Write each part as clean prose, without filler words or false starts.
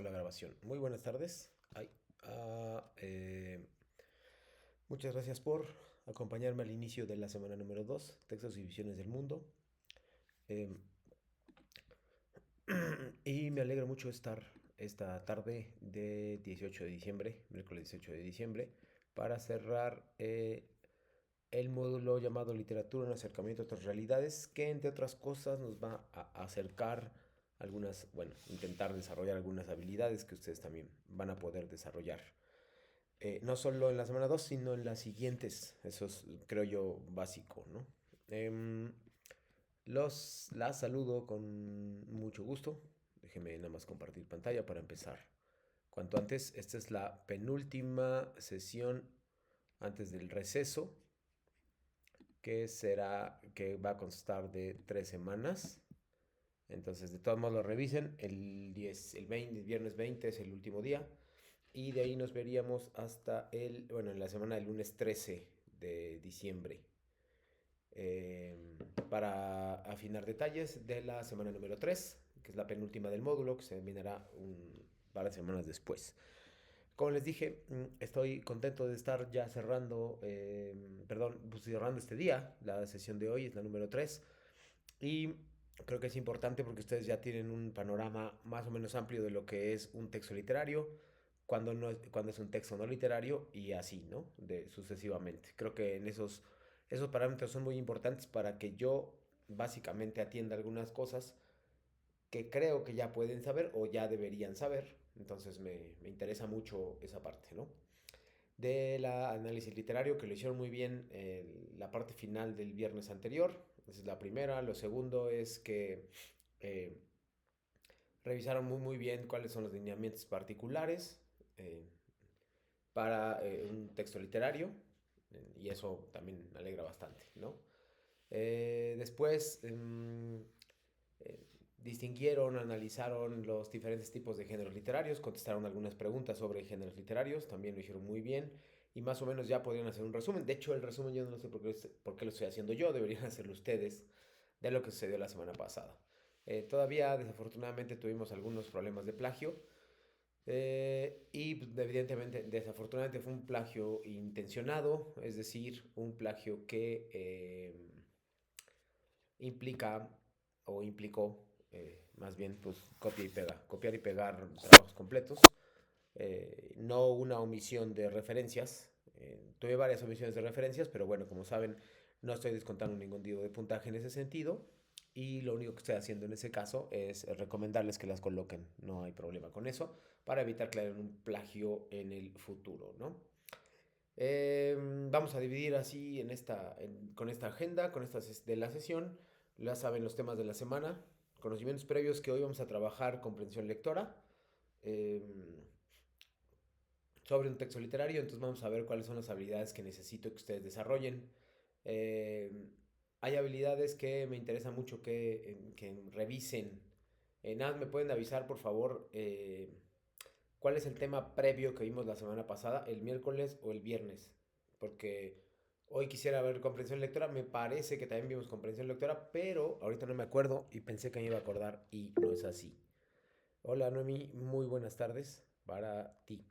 La grabación. Muy buenas tardes. Ah, eh, Muchas gracias por acompañarme al inicio de la semana número 2, Textos y Visiones del Mundo. Eh, y me alegra mucho estar esta tarde de 18 de diciembre, miércoles 18 de diciembre, para cerrar el módulo llamado Literatura en acercamiento a otras realidades, que entre otras cosas nos va a acercar algunas, bueno, intentar desarrollar algunas habilidades que ustedes también van a poder desarrollar. No solo en la semana 2 sino en las siguientes. Eso es, creo yo, básico, ¿no? Em, las saludo con mucho gusto. Déjenme nada más compartir pantalla para empezar. Cuanto antes, esta es la penúltima sesión antes del receso, que va a constar de 3 semanas. Entonces, de todos modos, lo revisen. El viernes 20 es el último día. Y de ahí nos veríamos hasta en la semana del lunes 13 de diciembre. Para afinar detalles de la semana número 3, que es la penúltima del módulo, que se terminará un par de semanas después. Como les dije, estoy contento de estar ya cerrando, pues cerrando este día. La sesión de hoy es la número 3. Y creo que es importante porque ustedes ya tienen un panorama más o menos amplio de lo que es un texto literario, cuando es un texto no literario y así, ¿no? Sucesivamente. Creo que esos parámetros son muy importantes para que yo básicamente atienda algunas cosas que creo que ya pueden saber o ya deberían saber. Entonces me interesa mucho esa parte, ¿no? Del análisis literario, que lo hicieron muy bien en la parte final del viernes anterior. Esa es la primera. Lo segundo es que eh, revisaron muy bien cuáles son los lineamientos particulares eh, para un texto literario, y eso también me alegra bastante, ¿no? Después eh, distinguieron, analizaron los diferentes tipos de géneros literarios, contestaron algunas preguntas sobre géneros literarios, también lo hicieron muy bien y más o menos ya podrían hacer un resumen. De hecho, el resumen yo no sé por qué lo estoy haciendo yo, deberían hacerlo ustedes de lo que sucedió la semana pasada. Todavía, desafortunadamente, tuvimos algunos problemas de plagio. Y pues, evidentemente, desafortunadamente fue un plagio intencionado, es decir, un plagio que implica o implicó, más bien, pues copia y pega, copiar y pegar trabajos completos, no una omisión de referencias. Tuve varias omisiones de referencias, pero bueno, como saben, no estoy descontando ningún tipo de puntaje en ese sentido. Y lo único que estoy haciendo en ese caso es recomendarles que las coloquen. No hay problema con eso, para evitar que haya un plagio en el futuro, ¿no? Vamos a dividir así con esta agenda, con estas de la sesión. Ya saben los temas de la semana. Conocimientos previos, que hoy vamos a trabajar comprensión lectora. Eh, Sobre un texto literario, entonces vamos a ver cuáles son las habilidades que necesito que ustedes desarrollen. Eh, Hay habilidades que me interesa mucho que revisen. Nada, me pueden avisar, por favor, cuál es el tema previo que vimos la semana pasada, el miércoles o el viernes. Porque hoy quisiera ver comprensión lectora, me parece que también vimos comprensión lectora, pero ahorita no me acuerdo y pensé que me iba a acordar y no es así. Hola Noemi, muy buenas tardes para ti.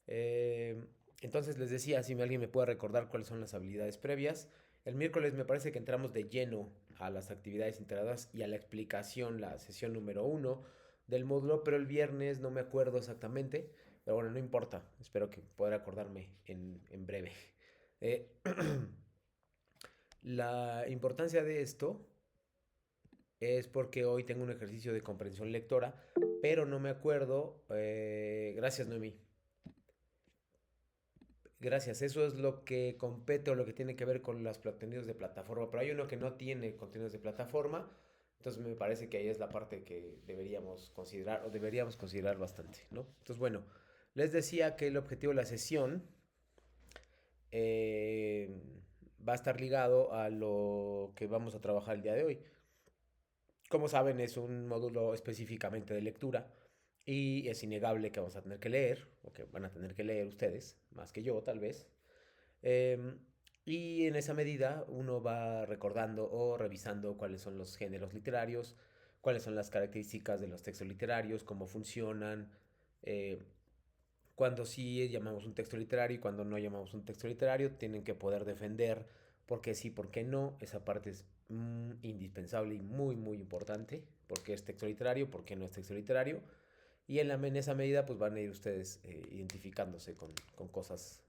Eh, entonces les decía, si alguien me puede recordar cuáles son las habilidades previas. El miércoles me parece que entramos de lleno a las actividades integradas y a la explicación, la sesión número 1 del módulo, pero el viernes no me acuerdo exactamente, pero bueno, no importa, espero que pueda acordarme en breve. Eh, la importancia de esto es porque hoy tengo un ejercicio de comprensión lectora, pero no me acuerdo. Gracias, Noemí. Gracias, eso es lo que compete o lo que tiene que ver con los contenidos de plataforma, pero hay uno que no tiene contenidos de plataforma, entonces me parece que ahí es la parte que deberíamos considerar o deberíamos considerar bastante, ¿no? Entonces, bueno, les decía que el objetivo de la sesión eh, va a estar ligado a lo que vamos a trabajar el día de hoy. Como saben, es un módulo específicamente de lectura y es innegable que vamos a tener que leer, o que van a tener que leer ustedes, más que yo tal vez. Eh, y en esa medida uno va recordando o revisando cuáles son los géneros literarios, cuáles son las características de los textos literarios, cómo funcionan, eh, cuando sí llamamos un texto literario y cuando no llamamos un texto literario, tienen que poder defender por qué sí, por qué no. Esa parte es indispensable y muy, muy importante. ¿Por qué es texto literario? ¿Por qué no es texto literario? Y en esa medida, pues van a ir ustedes identificándose con cosas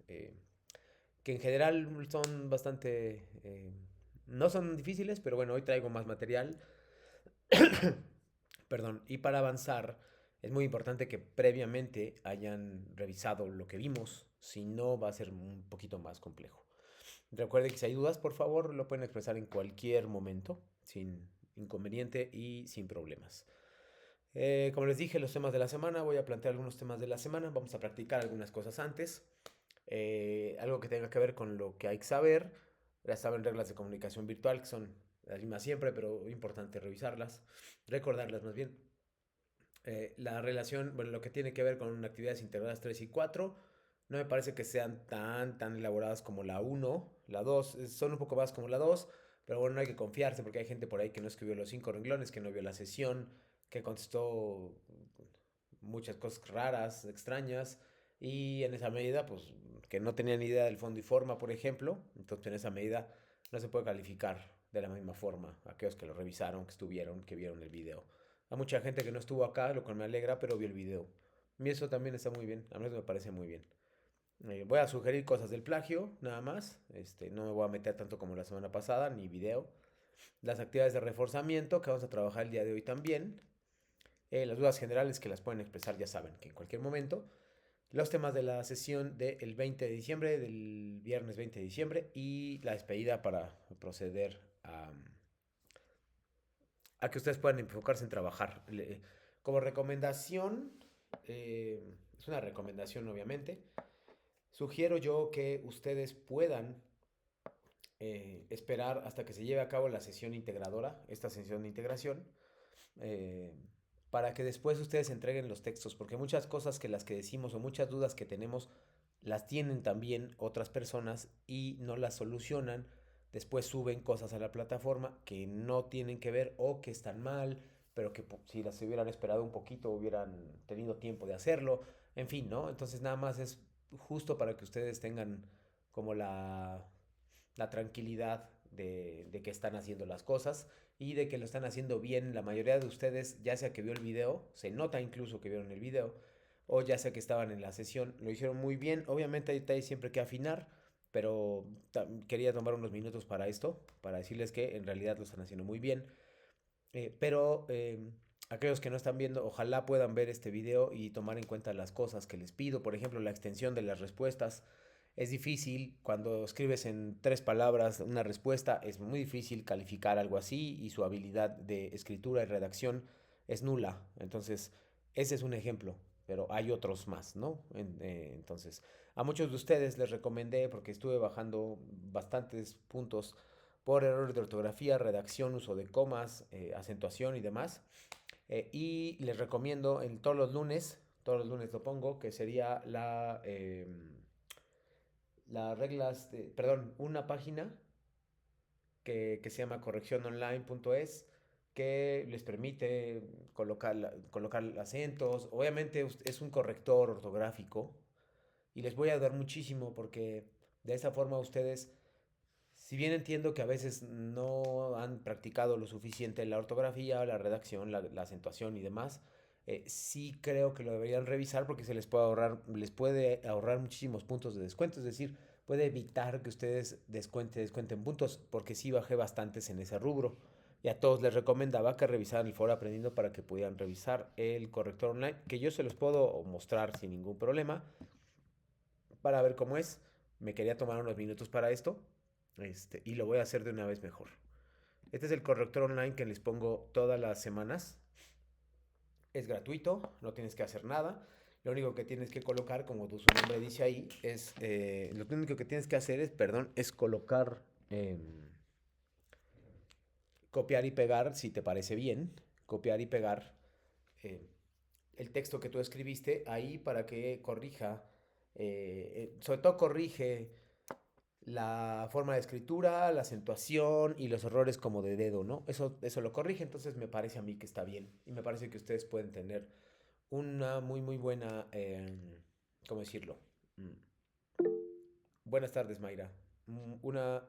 que en general son bastante... no son difíciles, pero bueno, hoy traigo más material. Perdón, y para avanzar es muy importante que previamente hayan revisado lo que vimos, si no va a ser un poquito más complejo. Recuerden que si hay dudas, por favor, lo pueden expresar en cualquier momento, sin inconveniente y sin problemas. Como les dije, los temas de la semana, voy a plantear algunos temas de la semana, vamos a practicar algunas cosas antes, algo que tenga que ver con lo que hay que saber, ya saben, reglas de comunicación virtual, que son las mismas siempre, pero es importante revisarlas, recordarlas más bien. La relación, bueno, lo que tiene que ver con actividades integradas 3 y 4 no me parece que sean tan elaboradas como la uno. La 2 son un poco más como la 2, pero bueno, no hay que confiarse porque hay gente por ahí que no escribió los 5 renglones, que no vio la sesión, que contestó muchas cosas raras, extrañas, y en esa medida, pues, que no tenían ni idea del fondo y forma, por ejemplo, entonces en esa medida no se puede calificar de la misma forma a aquellos que lo revisaron, que estuvieron, que vieron el video. A mucha gente que no estuvo acá, lo cual me alegra, pero vio el video. Y eso también está muy bien, a mí me parece muy bien. Voy a sugerir cosas del plagio, nada más. No me voy a meter tanto como la semana pasada, ni video. Las actividades de reforzamiento que vamos a trabajar el día de hoy también. Las dudas generales que las pueden expresar, ya saben, que en cualquier momento. Los temas de la sesión del 20 de diciembre, del viernes 20 de diciembre, y la despedida para proceder a que ustedes puedan enfocarse en trabajar. Como recomendación, es una recomendación obviamente, sugiero yo que ustedes puedan esperar hasta que se lleve a cabo la sesión integradora, esta sesión de integración, eh, para que después ustedes entreguen los textos, porque muchas cosas que las que decimos o muchas dudas que tenemos las tienen también otras personas y no las solucionan. Después suben cosas a la plataforma que no tienen que ver o que están mal, pero que si las hubieran esperado un poquito hubieran tenido tiempo de hacerlo. En fin, ¿no? Entonces nada más es justo para que ustedes tengan como la tranquilidad de que están haciendo las cosas y de que lo están haciendo bien. La mayoría de ustedes, ya sea que vio el video, se nota incluso que vieron el video, o ya sea que estaban en la sesión, lo hicieron muy bien. Obviamente hay detalles siempre que afinar, pero quería tomar unos minutos para esto, para decirles que en realidad lo están haciendo muy bien. Pero aquellos que no están viendo, ojalá puedan ver este video y tomar en cuenta las cosas que les pido. Por ejemplo, la extensión de las respuestas. Es difícil cuando escribes en 3 palabras una respuesta, es muy difícil calificar algo así y su habilidad de escritura y redacción es nula. Entonces, ese es un ejemplo, pero hay otros más, ¿no? Entonces, a muchos de ustedes les recomendé, porque estuve bajando bastantes puntos por errores de ortografía, redacción, uso de comas, acentuación y demás. Y les recomiendo todos los lunes lo pongo, que sería las reglas, perdón, una página que se llama correcciononline.es que les permite colocar acentos. Obviamente es un corrector ortográfico y les voy a ayudar muchísimo porque de esa forma ustedes, si bien entiendo que a veces no han practicado lo suficiente la ortografía, la redacción, la acentuación y demás, sí creo que lo deberían revisar porque les puede ahorrar muchísimos puntos de descuento. Es decir, puede evitar que ustedes descuenten puntos porque sí bajé bastantes en ese rubro. Y a todos les recomendaba que revisaran el foro aprendiendo para que pudieran revisar el corrector online, que yo se los puedo mostrar sin ningún problema para ver cómo es. Me quería tomar unos minutos para esto, y lo voy a hacer de una vez mejor. Este es el corrector online que les pongo todas las semanas. Es gratuito, no tienes que hacer nada. Lo único que tienes que colocar, como su nombre dice ahí, lo único que tienes que hacer es colocar, copiar y pegar, si te parece bien, copiar y pegar eh, el texto que tú escribiste ahí para que corrija, sobre todo corrige la forma de escritura, la acentuación y los errores como de dedo, ¿no? Eso lo corrige, entonces me parece a mí que está bien. Y me parece que ustedes pueden tener una muy buena, ¿cómo decirlo? Mm, Buenas tardes, Mayra. Una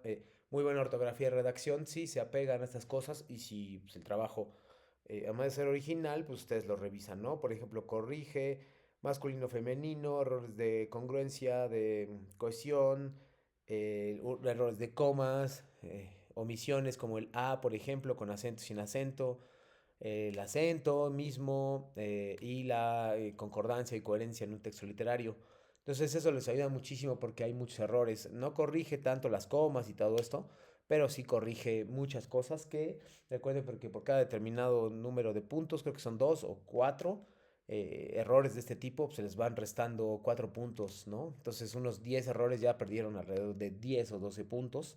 muy buena ortografía y redacción, sí, se apegan a estas cosas y si pues, el trabajo, además de ser original, pues ustedes lo revisan, ¿no? Por ejemplo, corrige masculino, femenino, errores de congruencia, de cohesión, errores de comas, omisiones como el A, por ejemplo, con acento sin acento, el acento mismo y la concordancia y coherencia en un texto literario. Entonces eso les ayuda muchísimo porque hay muchos errores. No corrige tanto las comas y todo esto, pero sí corrige muchas cosas que, recuerden, porque por cada determinado número de puntos, creo que son 2 o 4, errores de este tipo, pues, se les van restando 4 puntos, ¿no? Entonces unos 10 errores ya perdieron alrededor de 10 o 12 puntos.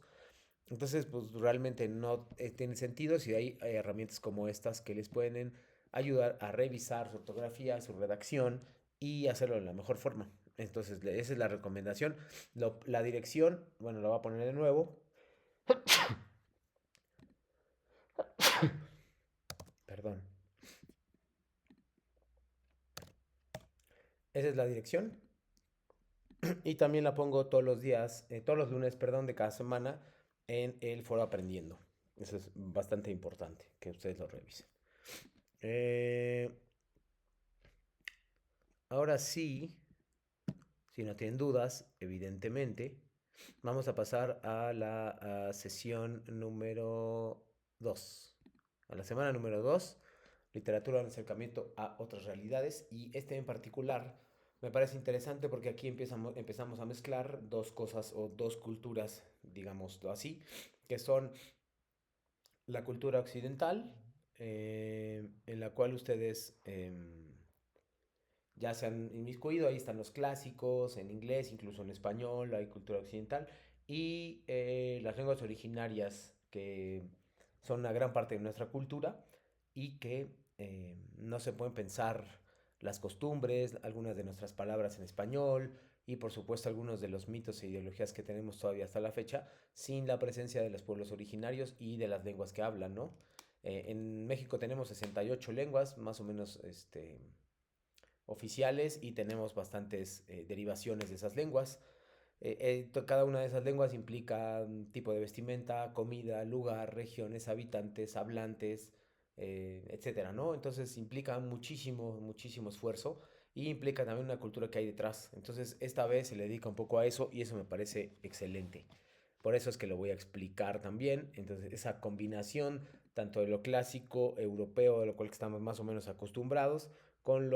Entonces, pues realmente no tiene sentido si hay herramientas como estas que les pueden ayudar a revisar su ortografía, su redacción y hacerlo de la mejor forma. Entonces, esa es la recomendación. La dirección, bueno, la voy a poner de nuevo. Perdón. Esa es la dirección. Y también la pongo todos los días, todos los lunes, perdón, de cada semana en el foro aprendiendo. Eso es bastante importante, que ustedes lo revisen. Eh, Ahora sí, si no tienen dudas, evidentemente, vamos a pasar a la sesión número 2, a la semana número 2, literatura de acercamiento a otras realidades. Y este en particular me parece interesante porque aquí empezamos a mezclar dos cosas o dos culturas, digámoslo así, que son la cultura occidental, en la cual ustedes ya se han inmiscuido, ahí están los clásicos, en inglés, incluso en español, hay cultura occidental, y las lenguas originarias, que son una gran parte de nuestra cultura y que no se pueden pensar las costumbres, algunas de nuestras palabras en español y por supuesto algunos de los mitos e ideologías que tenemos todavía hasta la fecha sin la presencia de los pueblos originarios y de las lenguas que hablan, ¿no? En México tenemos 68 lenguas, más o menos oficiales, y tenemos bastantes derivaciones de esas lenguas. Cada una de esas lenguas implica un tipo de vestimenta, comida, lugar, regiones, habitantes, hablantes, etcétera, ¿no? Entonces implica muchísimo esfuerzo y implica también una cultura que hay detrás. Entonces esta vez se le dedica un poco a eso y eso me parece excelente. Por eso es que lo voy a explicar también. Entonces esa combinación tanto de lo clásico europeo, de lo cual estamos más o menos acostumbrados, con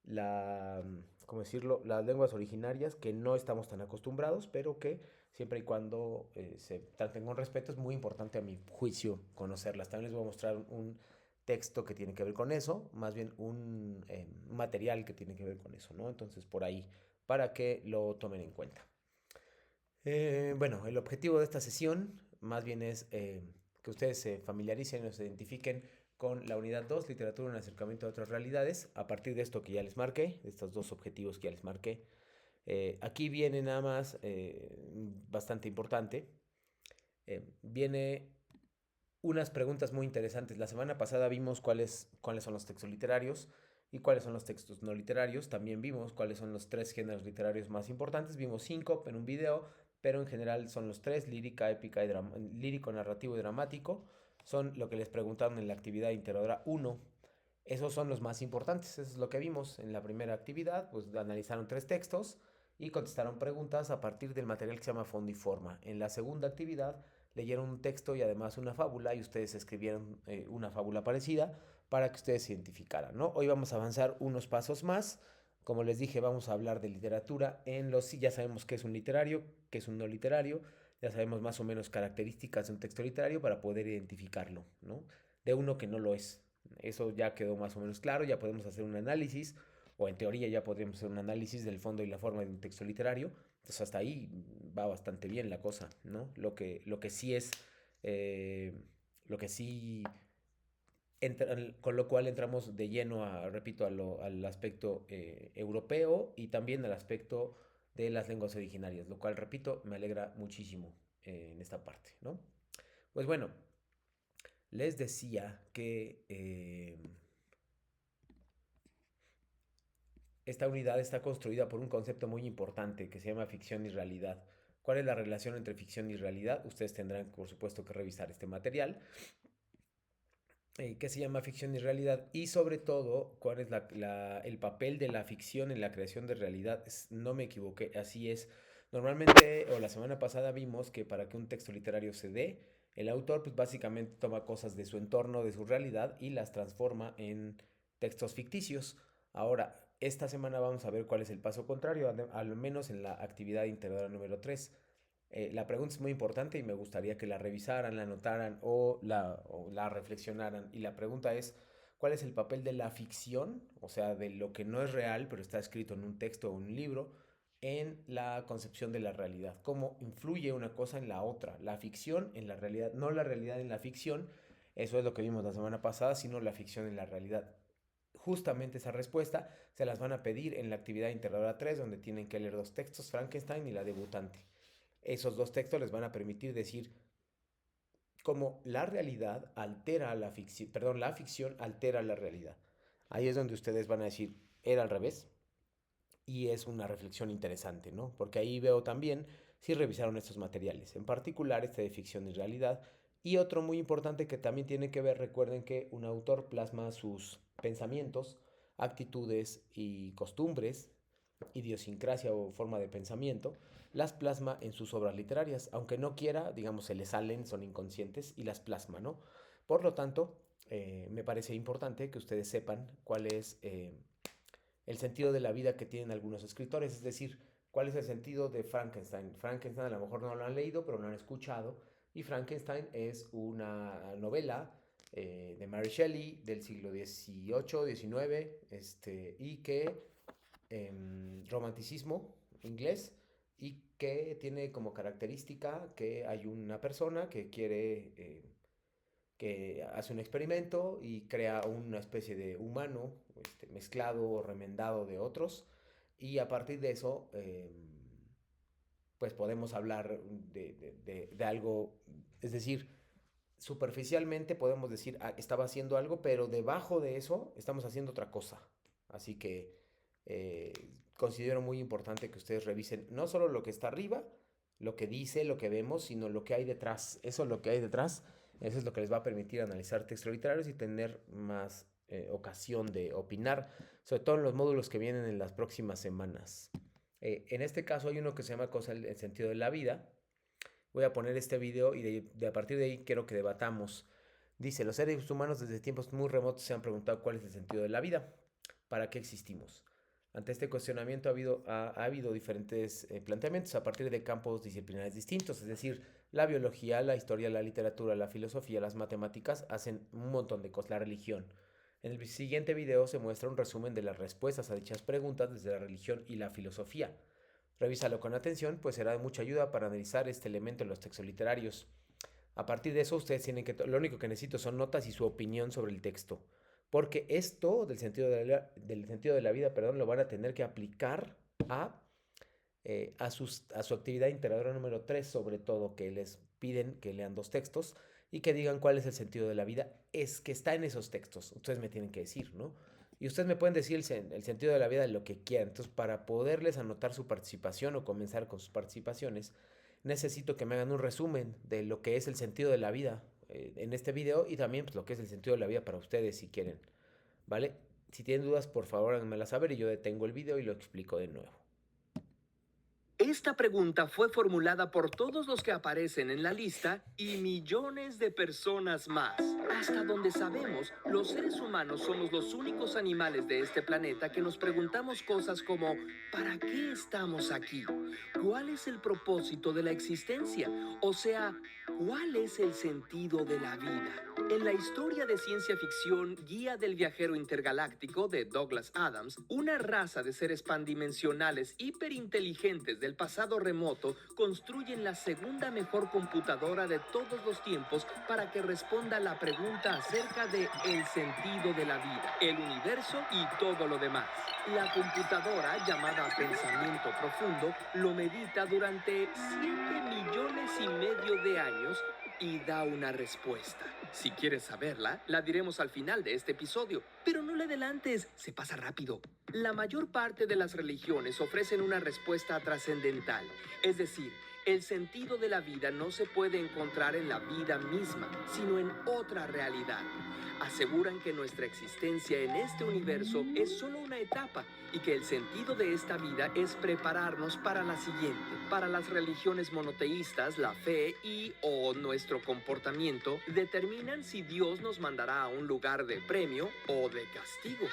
la, ¿cómo decirlo? Las lenguas originarias que no estamos tan acostumbrados, pero que siempre y cuando se traten con respeto es muy importante a mi juicio conocerlas. También les voy a mostrar un texto que tiene que ver con eso, más bien un material que tiene que ver con eso, ¿no? Entonces por ahí, para que lo tomen en cuenta. Bueno, el objetivo de esta sesión más bien es que ustedes se familiaricen o se identifiquen con la unidad 2, literatura en acercamiento a otras realidades, a partir de esto que ya les marqué, de estos dos objetivos que ya les marqué. Aquí viene nada más bastante importante, viene unas preguntas muy interesantes. La semana pasada vimos cuáles son los textos literarios y cuáles son los textos no literarios. También vimos cuáles son los 3 géneros literarios más importantes. Vimos 5 en un video, pero en general son los 3: lírica, épica y lírico, narrativo y dramático. Son lo que les preguntaron en la actividad integradora 1. Esos son los más importantes. Eso es lo que vimos en la primera actividad. Pues analizaron 3 textos y contestaron preguntas a partir del material que se llama Fondo y Forma. En la segunda actividad leyeron un texto y además una fábula y ustedes escribieron una fábula parecida para que ustedes se identificaran, ¿no? Hoy vamos a avanzar unos pasos más. Como les dije, vamos a hablar de literatura ya sabemos qué es un literario, qué es un no literario, ya sabemos más o menos características de un texto literario para poder identificarlo, ¿no? De uno que no lo es. Eso ya quedó más o menos claro, ya podemos hacer un análisis, o en teoría ya podríamos hacer un análisis del fondo y la forma de un texto literario. Entonces hasta ahí va bastante bien la cosa, ¿no? Lo que sí es, eh, lo que sí, con lo cual entramos de lleno, repito, al aspecto europeo y también al aspecto de las lenguas originarias, lo cual, repito, me alegra muchísimo en esta parte, ¿no? Pues bueno, les decía que esta unidad está construida por un concepto muy importante que se llama ficción y realidad. ¿Cuál es la relación entre ficción y realidad? Ustedes tendrán, por supuesto, que revisar este material. ¿Qué se llama ficción y realidad? Y sobre todo, ¿cuál es el papel de la ficción en la creación de realidad? No me equivoqué, así es. Normalmente, o la semana pasada vimos que para que un texto literario se dé, el autor pues básicamente toma cosas de su entorno, de su realidad y las transforma en textos ficticios. Ahora, esta semana vamos a ver cuál es el paso contrario, al menos en la actividad integradora número 3. La pregunta es muy importante y me gustaría que la revisaran, la anotaran o la reflexionaran. Y la pregunta es, ¿cuál es el papel de la ficción, o sea, de lo que no es real, pero está escrito en un texto o un libro, en la concepción de la realidad? ¿Cómo influye una cosa en la otra? La ficción en la realidad, no la realidad en la ficción, eso es lo que vimos la semana pasada, sino la ficción en la realidad. Justamente esa respuesta se las van a pedir en la actividad integradora 3, donde tienen que leer dos textos, Frankenstein y La debutante. Esos dos textos les van a permitir decir cómo la realidad altera la ficción, perdón, la ficción altera la realidad. Ahí es donde ustedes van a decir, era al revés, y es una reflexión interesante, ¿no? Porque ahí veo también si revisaron estos materiales, en particular este de ficción y realidad, y otro muy importante que también tiene que ver, recuerden que un autor plasma sus pensamientos, actitudes y costumbres, idiosincrasia o forma de pensamiento, las plasma en sus obras literarias, aunque no quiera, digamos, se le salen, son inconscientes y las plasma, ¿no? Por lo tanto, me parece importante que ustedes sepan cuál es el sentido de la vida que tienen algunos escritores, es decir, cuál es el sentido de Frankenstein. Frankenstein a lo mejor no lo han leído, pero lo han escuchado, y Frankenstein es una novela de Mary Shelley del siglo XVIII, XIX, y que romanticismo inglés, y que tiene como característica que hay una persona que quiere, que hace un experimento y crea una especie de humano mezclado o remendado de otros, y a partir de eso pues podemos hablar de algo, es decir, superficialmente podemos decir, ah, estaba haciendo algo, pero debajo de eso estamos haciendo otra cosa. Así que eh, considero muy importante que ustedes revisen no solo lo que está arriba, lo que dice, lo que vemos, sino lo que hay detrás. Eso es lo que hay detrás. Eso es lo que les va a permitir analizar textos literarios y tener más ocasión de opinar, sobre todo en los módulos que vienen en las próximas semanas. En este caso hay uno que se llama Cosa el sentido de la vida. Voy a poner este video y a partir de ahí quiero que debatamos. Dice, los seres humanos desde tiempos muy remotos se han preguntado cuál es el sentido de la vida, para qué existimos. Ante este cuestionamiento ha habido diferentes planteamientos a partir de campos disciplinares distintos, es decir, la biología, la historia, la literatura, la filosofía, las matemáticas hacen un montón de cosas, la religión. En el siguiente video se muestra un resumen de las respuestas a dichas preguntas desde la religión y la filosofía. Revísalo con atención, pues será de mucha ayuda para analizar este elemento en los textos literarios. A partir de eso, ustedes tienen que, lo único que necesito son notas y su opinión sobre el texto. Porque esto del sentido de la vida, perdón, lo van a tener que aplicar a, a su actividad integradora número 3, sobre todo, que les piden que lean dos textos y que digan cuál es el sentido de la vida. Es que está en esos textos. Ustedes me tienen que decir, ¿no? Y ustedes me pueden decir el sentido de la vida de lo que quieran. Entonces, para poderles anotar su participación o comenzar con sus participaciones, necesito que me hagan un resumen de lo que es el sentido de la vida en este video, y también pues, lo que es el sentido de la vida para ustedes si quieren, ¿vale? Si tienen dudas, por favor, háganmela saber y yo detengo el video y lo explico de nuevo. Esta pregunta fue formulada por todos los que aparecen en la lista y millones de personas más. Hasta donde sabemos, los seres humanos somos los únicos animales de este planeta que nos preguntamos cosas como ¿para qué estamos aquí? ¿Cuál es el propósito de la existencia? O sea, ¿cuál es el sentido de la vida? En la historia de ciencia ficción Guía del Viajero Intergaláctico de Douglas Adams, una raza de seres pandimensionales hiperinteligentes del pasado remoto construyen la segunda mejor computadora de todos los tiempos para que responda a la pregunta acerca de el sentido de la vida, el universo y todo lo demás. La computadora, llamada Pensamiento Profundo, lo medita durante 7,5 millones de años y da una respuesta. Si quieres saberla, la diremos al final de este episodio, pero no le adelantes, se pasa rápido. La mayor parte de las religiones ofrecen una respuesta trascendental, es decir, el sentido de la vida no se puede encontrar en la vida misma, sino en otra realidad. Aseguran que nuestra existencia en este universo es solo una etapa y que el sentido de esta vida es prepararnos para la siguiente. Para las religiones monoteístas, la fe o nuestro comportamiento determinan si Dios nos mandará a un lugar de premio o de castigo.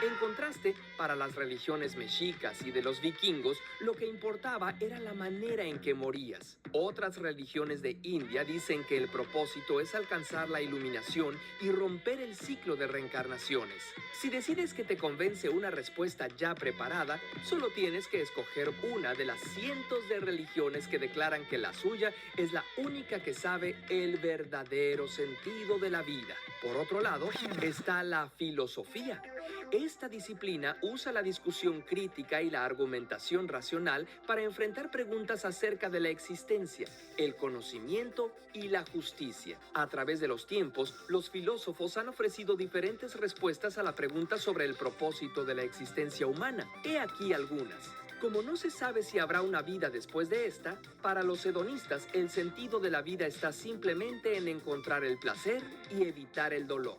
En contraste, para las religiones mexicas y de los vikingos, lo que importaba era la manera en que morías. Otras religiones de India dicen que el propósito es alcanzar la iluminación y romper el ciclo de reencarnaciones. Si decides que te convence una respuesta ya preparada, solo tienes que escoger una de las cientos de religiones que declaran que la suya es la única que sabe el verdadero sentido de la vida. Por otro lado, está la filosofía. Esta disciplina usa la discusión crítica y la argumentación racional para enfrentar preguntas acerca de la existencia, el conocimiento y la justicia. A través de los tiempos, los filósofos han ofrecido diferentes respuestas a la pregunta sobre el propósito de la existencia humana. He aquí algunas. Como no se sabe si habrá una vida después de esta, para los hedonistas el sentido de la vida está simplemente en encontrar el placer y evitar el dolor.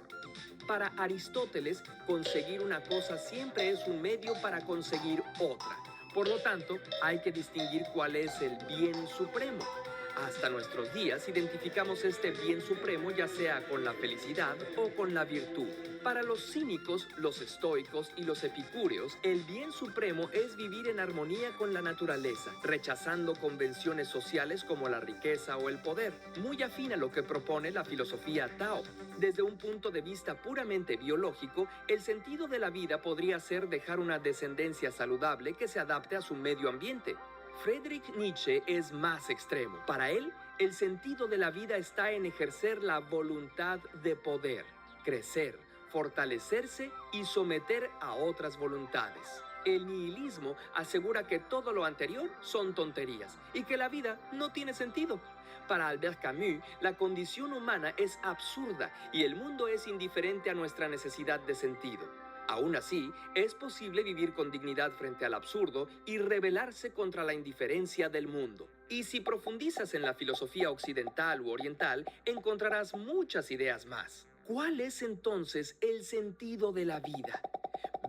Para Aristóteles, conseguir una cosa siempre es un medio para conseguir otra. Por lo tanto, hay que distinguir cuál es el bien supremo. Hasta nuestros días identificamos este bien supremo ya sea con la felicidad o con la virtud. Para los cínicos, los estoicos y los epicúreos, el bien supremo es vivir en armonía con la naturaleza, rechazando convenciones sociales como la riqueza o el poder, muy afín a lo que propone la filosofía Tao. Desde un punto de vista puramente biológico, el sentido de la vida podría ser dejar una descendencia saludable que se adapte a su medio ambiente. Friedrich Nietzsche es más extremo. Para él, el sentido de la vida está en ejercer la voluntad de poder, crecer, fortalecerse y someter a otras voluntades. El nihilismo asegura que todo lo anterior son tonterías y que la vida no tiene sentido. Para Albert Camus, la condición humana es absurda y el mundo es indiferente a nuestra necesidad de sentido. Aún así, es posible vivir con dignidad frente al absurdo y rebelarse contra la indiferencia del mundo. Y si profundizas en la filosofía occidental u oriental, encontrarás muchas ideas más. ¿Cuál es entonces el sentido de la vida?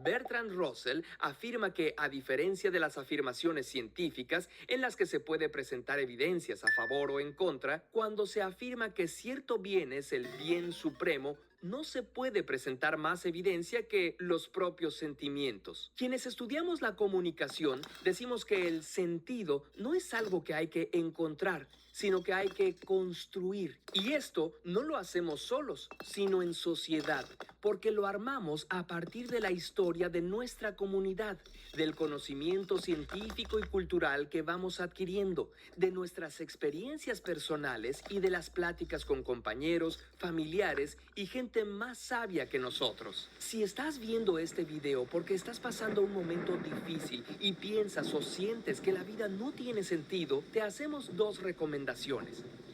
Bertrand Russell afirma que, a diferencia de las afirmaciones científicas en las que se puede presentar evidencias a favor o en contra, cuando se afirma que cierto bien es el bien supremo, no se puede presentar más evidencia que los propios sentimientos. Quienes estudiamos la comunicación decimos que el sentido no es algo que hay que encontrar, sino que hay que construir. Y esto no lo hacemos solos, sino en sociedad, porque lo armamos a partir de la historia de nuestra comunidad, del conocimiento científico y cultural que vamos adquiriendo, de nuestras experiencias personales y de las pláticas con compañeros, familiares y gente más sabia que nosotros. Si estás viendo este video porque estás pasando un momento difícil y piensas o sientes que la vida no tiene sentido, te hacemos dos recomendaciones.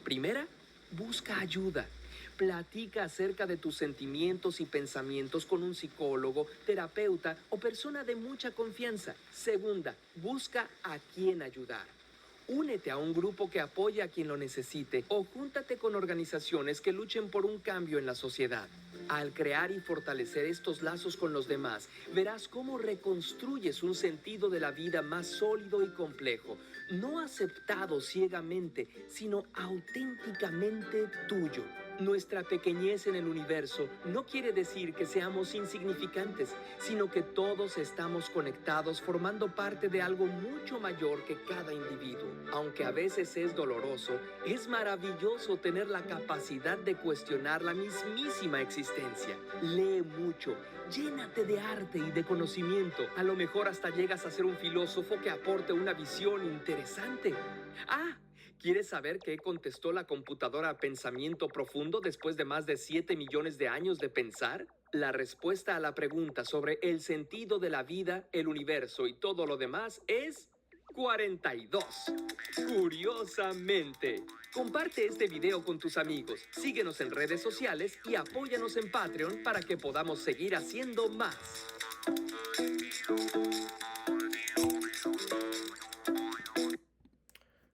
Primera, busca ayuda. Platica acerca de tus sentimientos y pensamientos con un psicólogo, terapeuta o persona de mucha confianza. Segunda, busca a quién ayudar. Únete a un grupo que apoye a quien lo necesite o júntate con organizaciones que luchen por un cambio en la sociedad. Al crear y fortalecer estos lazos con los demás, verás cómo reconstruyes un sentido de la vida más sólido y complejo, no aceptado ciegamente, sino auténticamente tuyo. Nuestra pequeñez en el universo no quiere decir que seamos insignificantes, sino que todos estamos conectados formando parte de algo mucho mayor que cada individuo. Aunque a veces es doloroso, es maravilloso tener la capacidad de cuestionar la mismísima existencia. Lee mucho, llénate de arte y de conocimiento. A lo mejor hasta llegas a ser un filósofo que aporte una visión interesante. Ah, ¿quieres saber qué contestó la computadora a pensamiento profundo después de más de 7 millones de años de pensar? La respuesta a la pregunta sobre el sentido de la vida, el universo y todo lo demás es 42. Curiosamente. Comparte este video con tus amigos, síguenos en redes sociales y apóyanos en Patreon para que podamos seguir haciendo más.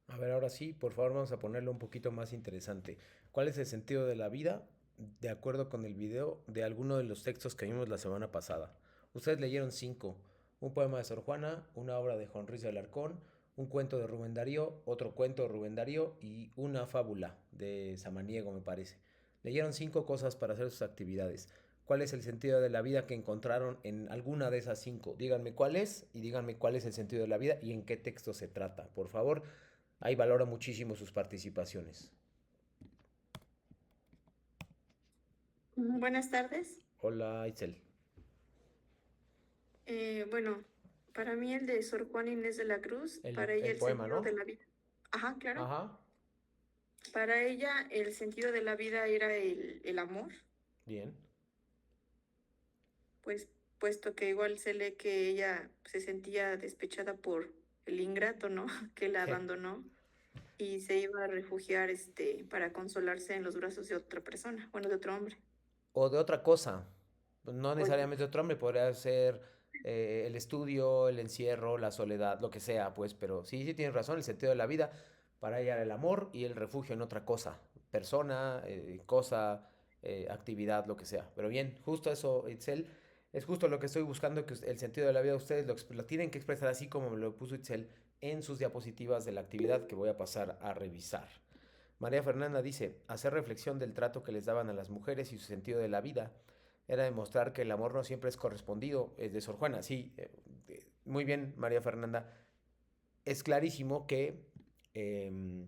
A ver, ahora sí, por favor, vamos a ponerlo un poquito más interesante. ¿Cuál es el sentido de la vida? De acuerdo con el video de alguno de los textos que vimos la semana pasada. Ustedes leyeron 5. Un poema de Sor Juana, una obra de Juan Ruiz de Alarcón, un cuento de Rubén Darío, otro cuento de Rubén Darío y una fábula de Samaniego, me parece. Leyeron 5 cosas para hacer sus actividades. ¿Cuál es el sentido de la vida que encontraron en alguna de esas 5? Díganme cuál es y díganme cuál es el sentido de la vida y en qué texto se trata. Por favor, ahí valoro muchísimo sus participaciones. Buenas tardes. Hola, Itzel. Bueno, para mí el de Sor Juana Inés de la Cruz, para ella El el poema, sentido de ¿no? la vida. Ajá, claro. Ajá, Para ella el sentido de la vida era el amor, bien. pues puesto que igual se lee que ella se sentía despechada por el ingrato, ¿no? Que la abandonó y se iba a refugiar para consolarse en los brazos de otra persona, bueno, de otro hombre. O de otra cosa. No O de- necesariamente otro hombre, podría ser el estudio, el encierro, la soledad, lo que sea, pues, pero sí, sí tienes razón, el sentido de la vida para ella era el amor y el refugio en otra cosa, persona, cosa, actividad, lo que sea. Pero bien, justo eso, Itzel, es justo lo que estoy buscando, que el sentido de la vida ustedes lo tienen que expresar así como me lo puso Itzel en sus diapositivas de la actividad que voy a pasar a revisar. María Fernanda dice, hacer reflexión del trato que les daban a las mujeres y su sentido de la vida era demostrar que el amor no siempre es correspondido. Es de Sor Juana, sí, muy bien, María Fernanda. Es clarísimo que eh,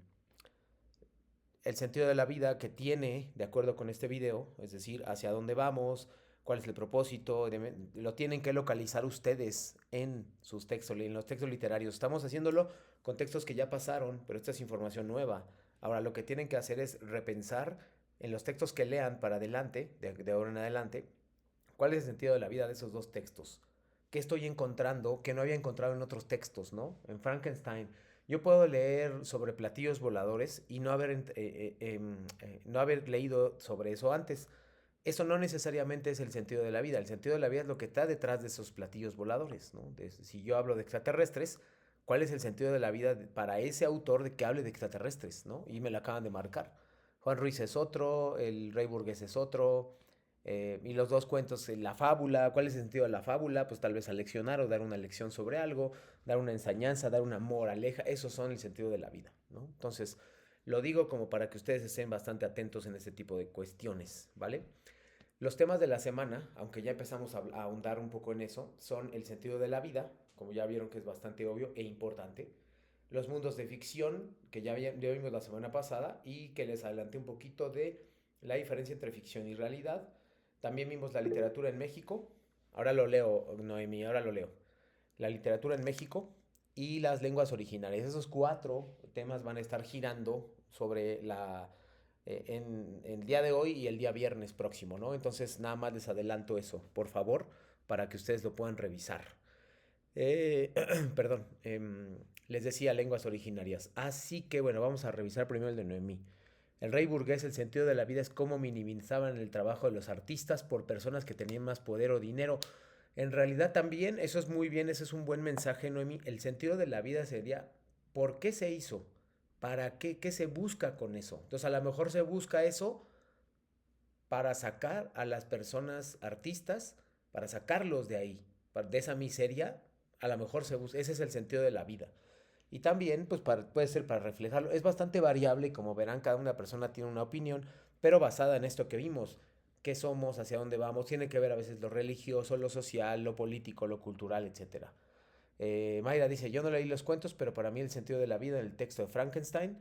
el sentido de la vida que tiene, de acuerdo con este video, es decir, hacia dónde vamos, cuál es el propósito, lo tienen que localizar ustedes en sus textos, en los textos literarios. Estamos haciéndolo con textos que ya pasaron, pero esta es información nueva. Ahora lo que tienen que hacer es repensar en los textos que lean para adelante, de ahora en adelante, cuál es el sentido de la vida de esos dos textos. ¿Qué estoy encontrando que no había encontrado en otros textos, ¿no? En Frankenstein, yo puedo leer sobre platillos voladores y no haber leído sobre eso antes. Eso no necesariamente es el sentido de la vida. El sentido de la vida es lo que está detrás de esos platillos voladores, ¿no? Si yo hablo de extraterrestres, ¿cuál es el sentido de la vida para ese autor de que hable de extraterrestres, ¿no? Y me lo acaban de marcar. Juan Ruiz es otro, el Rey Burgués es otro, y los dos cuentos, la fábula, ¿cuál es el sentido de la fábula? Pues tal vez aleccionar o dar una lección sobre algo, dar una enseñanza, dar una moraleja, esos son el sentido de la vida, ¿no? Entonces, lo digo como para que ustedes estén bastante atentos en este tipo de cuestiones, ¿vale? Los temas de la semana, aunque ya empezamos a ahondar un poco en eso, son el sentido de la vida, como ya vieron que es bastante obvio e importante, los mundos de ficción, que ya vimos la semana pasada, y que les adelanté un poquito de la diferencia entre ficción y realidad. También vimos la literatura en México, ahora lo leo, Noemí, ahora lo leo. La literatura en México y las lenguas originarias. Esos 4 temas van a estar girando sobre en el día de hoy y el día viernes próximo, ¿no? Entonces nada más les adelanto eso, por favor, para que ustedes lo puedan revisar. Perdón, les decía lenguas originarias. Así que bueno, vamos a revisar primero el de Noemí. El rey burgués, el sentido de la vida es cómo minimizaban el trabajo de los artistas por personas que tenían más poder o dinero. En realidad también, eso es muy bien, ese es un buen mensaje, Noemí. El sentido de la vida sería, ¿por qué se hizo? ¿Para qué? ¿Qué se busca con eso? Entonces a lo mejor se busca eso para sacar a las personas artistas, para sacarlos de ahí, de esa miseria, a lo mejor ese es el sentido de la vida. Y también, pues puede ser para reflejarlo. Es bastante variable y como verán, cada una persona tiene una opinión, pero basada en esto que vimos, qué somos, hacia dónde vamos, tiene que ver a veces lo religioso, lo social, lo político, lo cultural, etcétera. Mayra dice, yo no leí los cuentos, pero para mí el sentido de la vida en el texto de Frankenstein,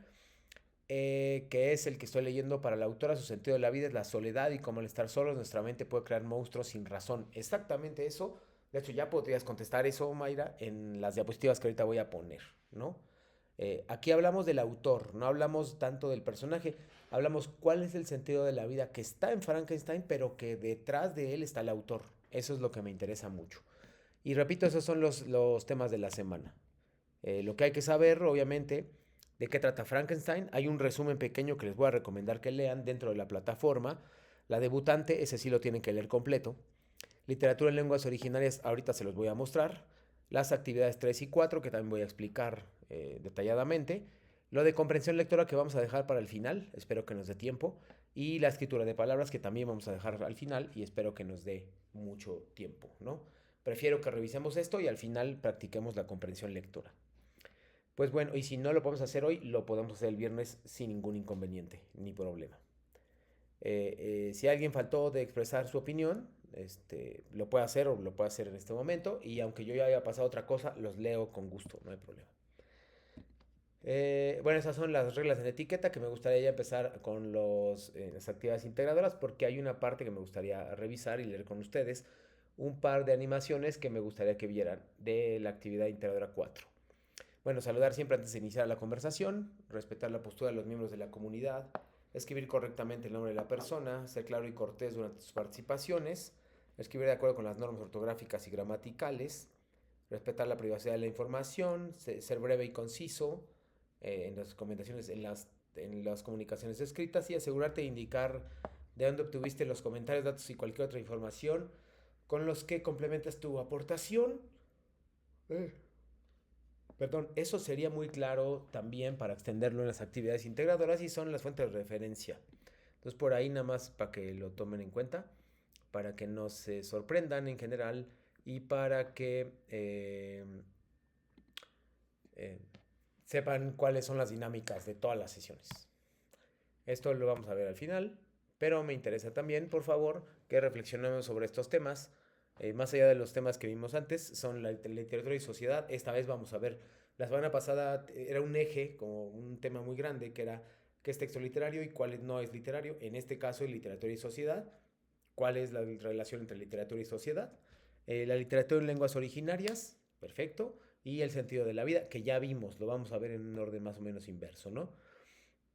que es el que estoy leyendo para la autora, su sentido de la vida es la soledad y como al estar solos nuestra mente puede crear monstruos sin razón. Exactamente eso. De hecho, ya podrías contestar eso, Mayra, en las diapositivas que ahorita voy a poner, ¿no? Aquí hablamos del autor, no hablamos tanto del personaje, hablamos cuál es el sentido de la vida que está en Frankenstein, pero que detrás de él está el autor. Eso es lo que me interesa mucho. Y repito, esos son los temas de la semana. Lo que hay que saber, obviamente, de qué trata Frankenstein. Hay un resumen pequeño que les voy a recomendar que lean dentro de la plataforma. La debutante, ese sí lo tienen que leer completo. Literatura en lenguas originarias, ahorita se los voy a mostrar. Las actividades 3 y 4, que también voy a explicar detalladamente. Lo de comprensión lectora que vamos a dejar para el final, espero que nos dé tiempo. Y la escritura de palabras que también vamos a dejar al final y espero que nos dé mucho tiempo, ¿no? Prefiero que revisemos esto y al final practiquemos la comprensión lectora. Pues bueno, y si no lo podemos hacer hoy, lo podemos hacer el viernes sin ningún inconveniente ni problema. Si alguien faltó de expresar su opinión, lo puede hacer o lo puede hacer en este momento. Y aunque yo ya haya pasado otra cosa, los leo con gusto, no hay problema. Bueno, esas son las reglas en etiqueta que me gustaría ya empezar con las actividades integradoras porque hay una parte que me gustaría revisar y leer con ustedes. Un par de animaciones que me gustaría que vieran de la actividad integradora 4. Bueno, saludar siempre antes de iniciar la conversación, respetar la postura de los miembros de la comunidad, escribir correctamente el nombre de la persona, ser claro y cortés durante sus participaciones, escribir de acuerdo con las normas ortográficas y gramaticales, respetar la privacidad de la información, ser breve y conciso en las recomendaciones, en las comunicaciones escritas y asegurarte de indicar de dónde obtuviste los comentarios, datos y cualquier otra información con los que complementas tu aportación. Perdón, eso sería muy claro también para extenderlo en las actividades integradoras y son las fuentes de referencia. Entonces por ahí nada más para que lo tomen en cuenta, para que no se sorprendan en general y para que eh, sepan cuáles son las dinámicas de todas las sesiones. Esto lo vamos a ver al final, pero me interesa también, por favor, que reflexionemos sobre estos temas. Más allá de los temas que vimos antes, son la literatura y sociedad. Esta vez vamos a ver, la semana pasada era un eje, como un tema muy grande, que era qué es texto literario y cuál no es literario. En este caso, literatura y sociedad. ¿Cuál es la relación entre literatura y sociedad? La literatura en lenguas originarias, perfecto. Y el sentido de la vida, que ya vimos, lo vamos a ver en un orden más o menos inverso, ¿no?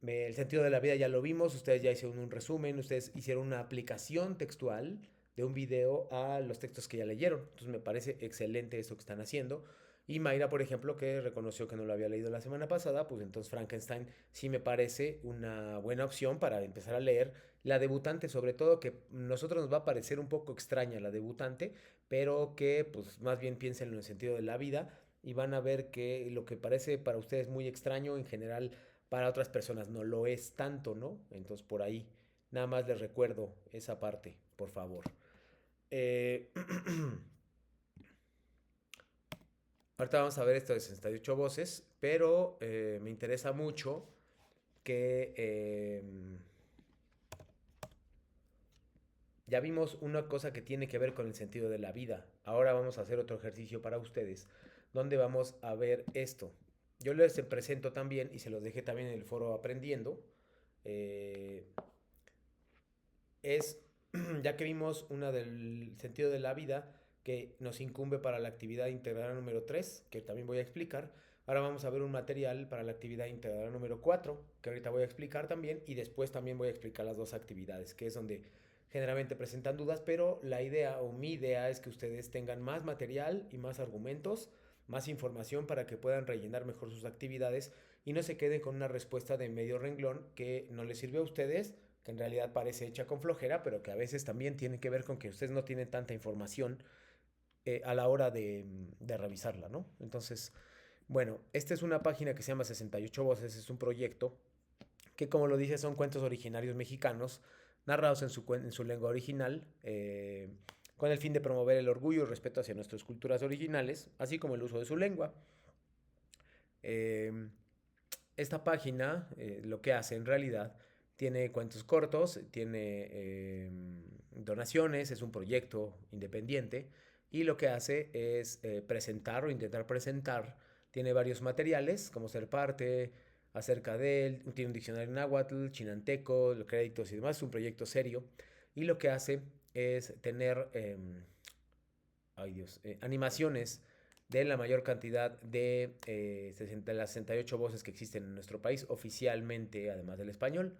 El sentido de la vida ya lo vimos, ustedes ya hicieron un resumen, ustedes hicieron una aplicación textual de un video a los textos que ya leyeron. Entonces me parece excelente esto que están haciendo. Y Mayra, por ejemplo, que reconoció que no lo había leído la semana pasada, pues entonces Frankenstein sí me parece una buena opción para empezar a leer. La debutante, sobre todo, que a nosotros nos va a parecer un poco extraña la debutante, pero que pues más bien piensen en el sentido de la vida y van a ver que lo que parece para ustedes muy extraño, en general para otras personas no lo es tanto, ¿no? Entonces por ahí nada más les recuerdo esa parte, por favor. Eh, Ahorita vamos a ver esto de 68 voces, pero me interesa mucho que ya vimos una cosa que tiene que ver con el sentido de la vida. Ahora vamos a hacer otro ejercicio para ustedes, donde vamos a ver esto. Yo les presento también, y se los dejé también en el foro aprendiendo, eh, es, ya que vimos una del sentido de la vida, que nos incumbe para la actividad integradora número 3, que también voy a explicar. Ahora vamos a ver un material para la actividad integradora número 4, que ahorita voy a explicar también, y después también voy a explicar las dos actividades, que es donde generalmente presentan dudas, pero la idea o mi idea es que ustedes tengan más material y más argumentos, más información para que puedan rellenar mejor sus actividades y no se queden con una respuesta de medio renglón que no les sirve a ustedes, que en realidad parece hecha con flojera, pero que a veces también tiene que ver con que ustedes no tienen tanta información a la hora de revisarla, ¿no? Entonces, bueno, esta es una página que se llama 68 Voces, es un proyecto que, como lo dice, son cuentos originarios mexicanos narrados en su lengua original, con el fin de promover el orgullo y respeto hacia nuestras culturas originales, así como el uso de su lengua. Esta página lo que hace en realidad Tiene cuentos cortos, tiene donaciones, es un proyecto independiente y lo que hace es presentar o intentar presentar. Tiene varios materiales, como ser parte, acerca de él, tiene un diccionario en náhuatl, chinanteco, los créditos y demás, es un proyecto serio. Y lo que hace es tener, ay Dios, animaciones de la mayor cantidad de las 68 voces que existen en nuestro país oficialmente, además del español.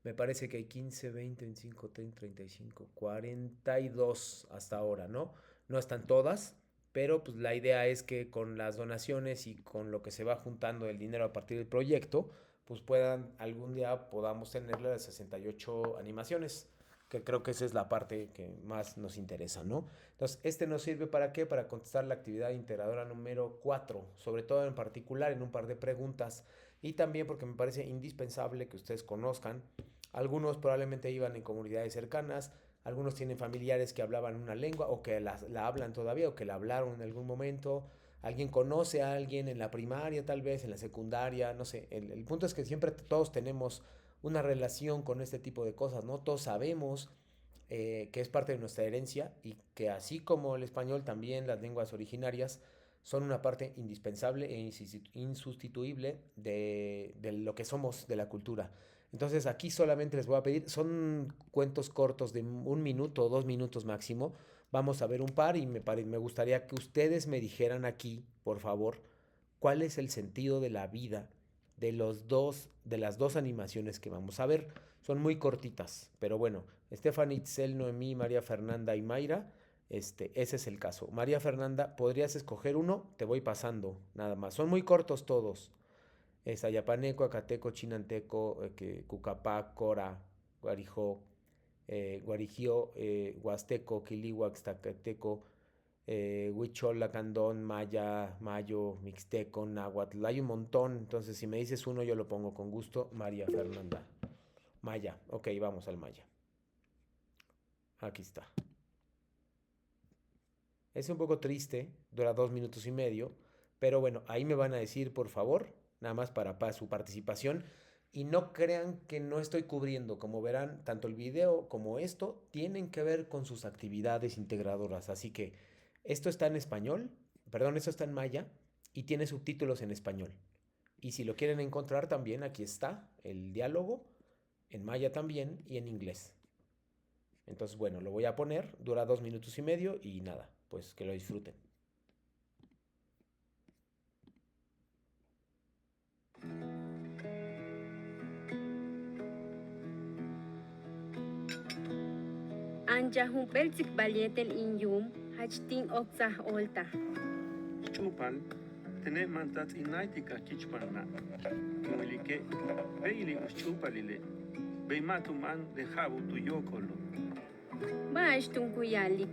Me parece que hay 15, 20, 25, 30, 35, 42 hasta ahora, ¿no? No están todas, pero pues la idea es que con las donaciones y con lo que se va juntando el dinero a partir del proyecto, pues puedan algún día podamos tener las 68 animaciones, que creo que esa es la parte que más nos interesa, ¿no? Entonces, este nos sirve para qué? Para contestar la actividad integradora número 4, sobre todo en particular en un par de preguntas y también porque me parece indispensable que ustedes conozcan. Algunos probablemente iban en comunidades cercanas, algunos tienen familiares que hablaban una lengua o que la hablan todavía o que la hablaron en algún momento. Alguien conoce a alguien en la primaria, tal vez en la secundaria, no sé. El punto es que siempre todos tenemos una relación con este tipo de cosas, ¿no? Todos sabemos que es parte de nuestra herencia y que así como el español, también las lenguas originarias son una parte indispensable e insustituible de lo que somos, de la cultura. Entonces aquí solamente les voy a pedir, son cuentos cortos de 1 minuto o 2 minutos máximo. Vamos a ver un par y me gustaría que ustedes me dijeran aquí, por favor, cuál es el sentido de la vida de las dos animaciones que vamos a ver. Son muy cortitas, pero bueno, Stephanie, Itzel, Noemí, María Fernanda y Mayra, ese es el caso. María Fernanda, ¿podrías escoger uno? Te voy pasando, nada más. Son muy cortos todos. Es Ayapaneco, Acateco, Chinanteco, Cucapá, Cora, Guarijó, Guarigió, Huasteco, Quilihuax, Tacateco, Huichola, Candón, Maya, Mayo, Mixteco, Náhuatl. Hay un montón, entonces si me dices uno yo lo pongo con gusto. María Fernanda. Maya, ok, vamos al Maya. Aquí está. Es un poco triste, dura 2 minutos y medio, pero bueno, ahí me van a decir, por favor, nada más para su participación. Y no crean que no estoy cubriendo, como verán, tanto el video como esto tienen que ver con sus actividades integradoras. Así que esto está en español, perdón, esto está en maya y tiene subtítulos en español. Y si lo quieren encontrar también, aquí está el diálogo, en maya también y en inglés. Entonces, bueno, lo voy a poner, dura 2 minutos y medio y nada, pues que lo disfruten. Anja humpelzik balietel inyum, hachtin oksah olta. Chupal, tene mantat inaitika kichparna. Kimilike, beili uschupalile. Beimatuman de jabu tu yokolo. Baashtun kuyali,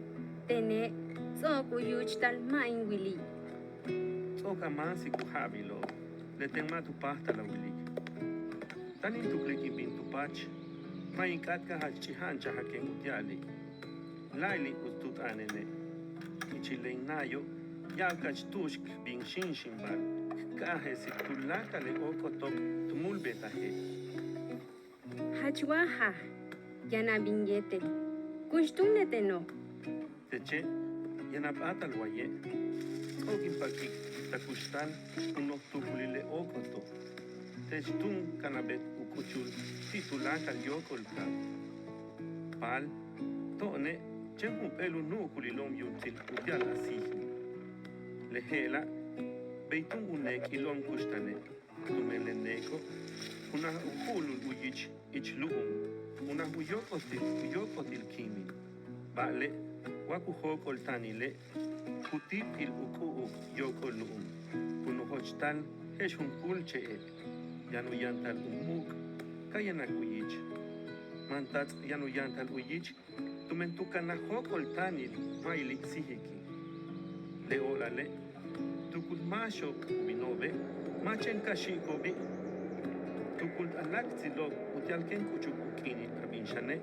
tene tsokuyuchtal mainwili. Tsoka mansi kuhabilo. Le tematu pasta la wili. Tanin tu kliki bintu pach. Mainkatka hachihancha haken utiali. Laili ustut anene. Ichileinayo. Yakach tushk bin shinshimbal. Kahe si tulaka le okotok tumulbetahe. Hachwaha, yana binyetel. Kushtunete no. Teche, yanapata al waye. Ogin pakik takushtan uno tubulile okoto. Techtun kanabet ukuchul titulaka yokolka. Pal, tone, chemu pelu nukulilom yuntil utial asihi. Lehela, beitun unek ilom kushtane. Tumeleneko, una uhulul uyich ichluum. Una huyokotil kimi. Vale, wakuhokol tanile, kutip il ukuu yokolum. Punuhochtal, heshun kulche yanuyantal umuk, kayanakuyich. Mantats yanuyantal uyich, tumentukana hokol tanil, maili sihiki. Leolale, tukul masho minove, machen kashikobi. Tukul alakzilo utialken kuchukukini kabinshane,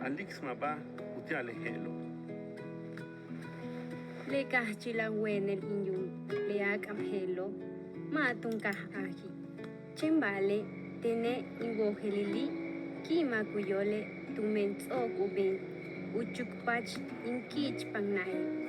alixmaba utialehelo. Le kahchila wenel inyum, le akamhelo, matun kahahi. Chembale, tene ingohelili, Kima kuyole tumentzok ubin. Uchukpach inkich pangnai.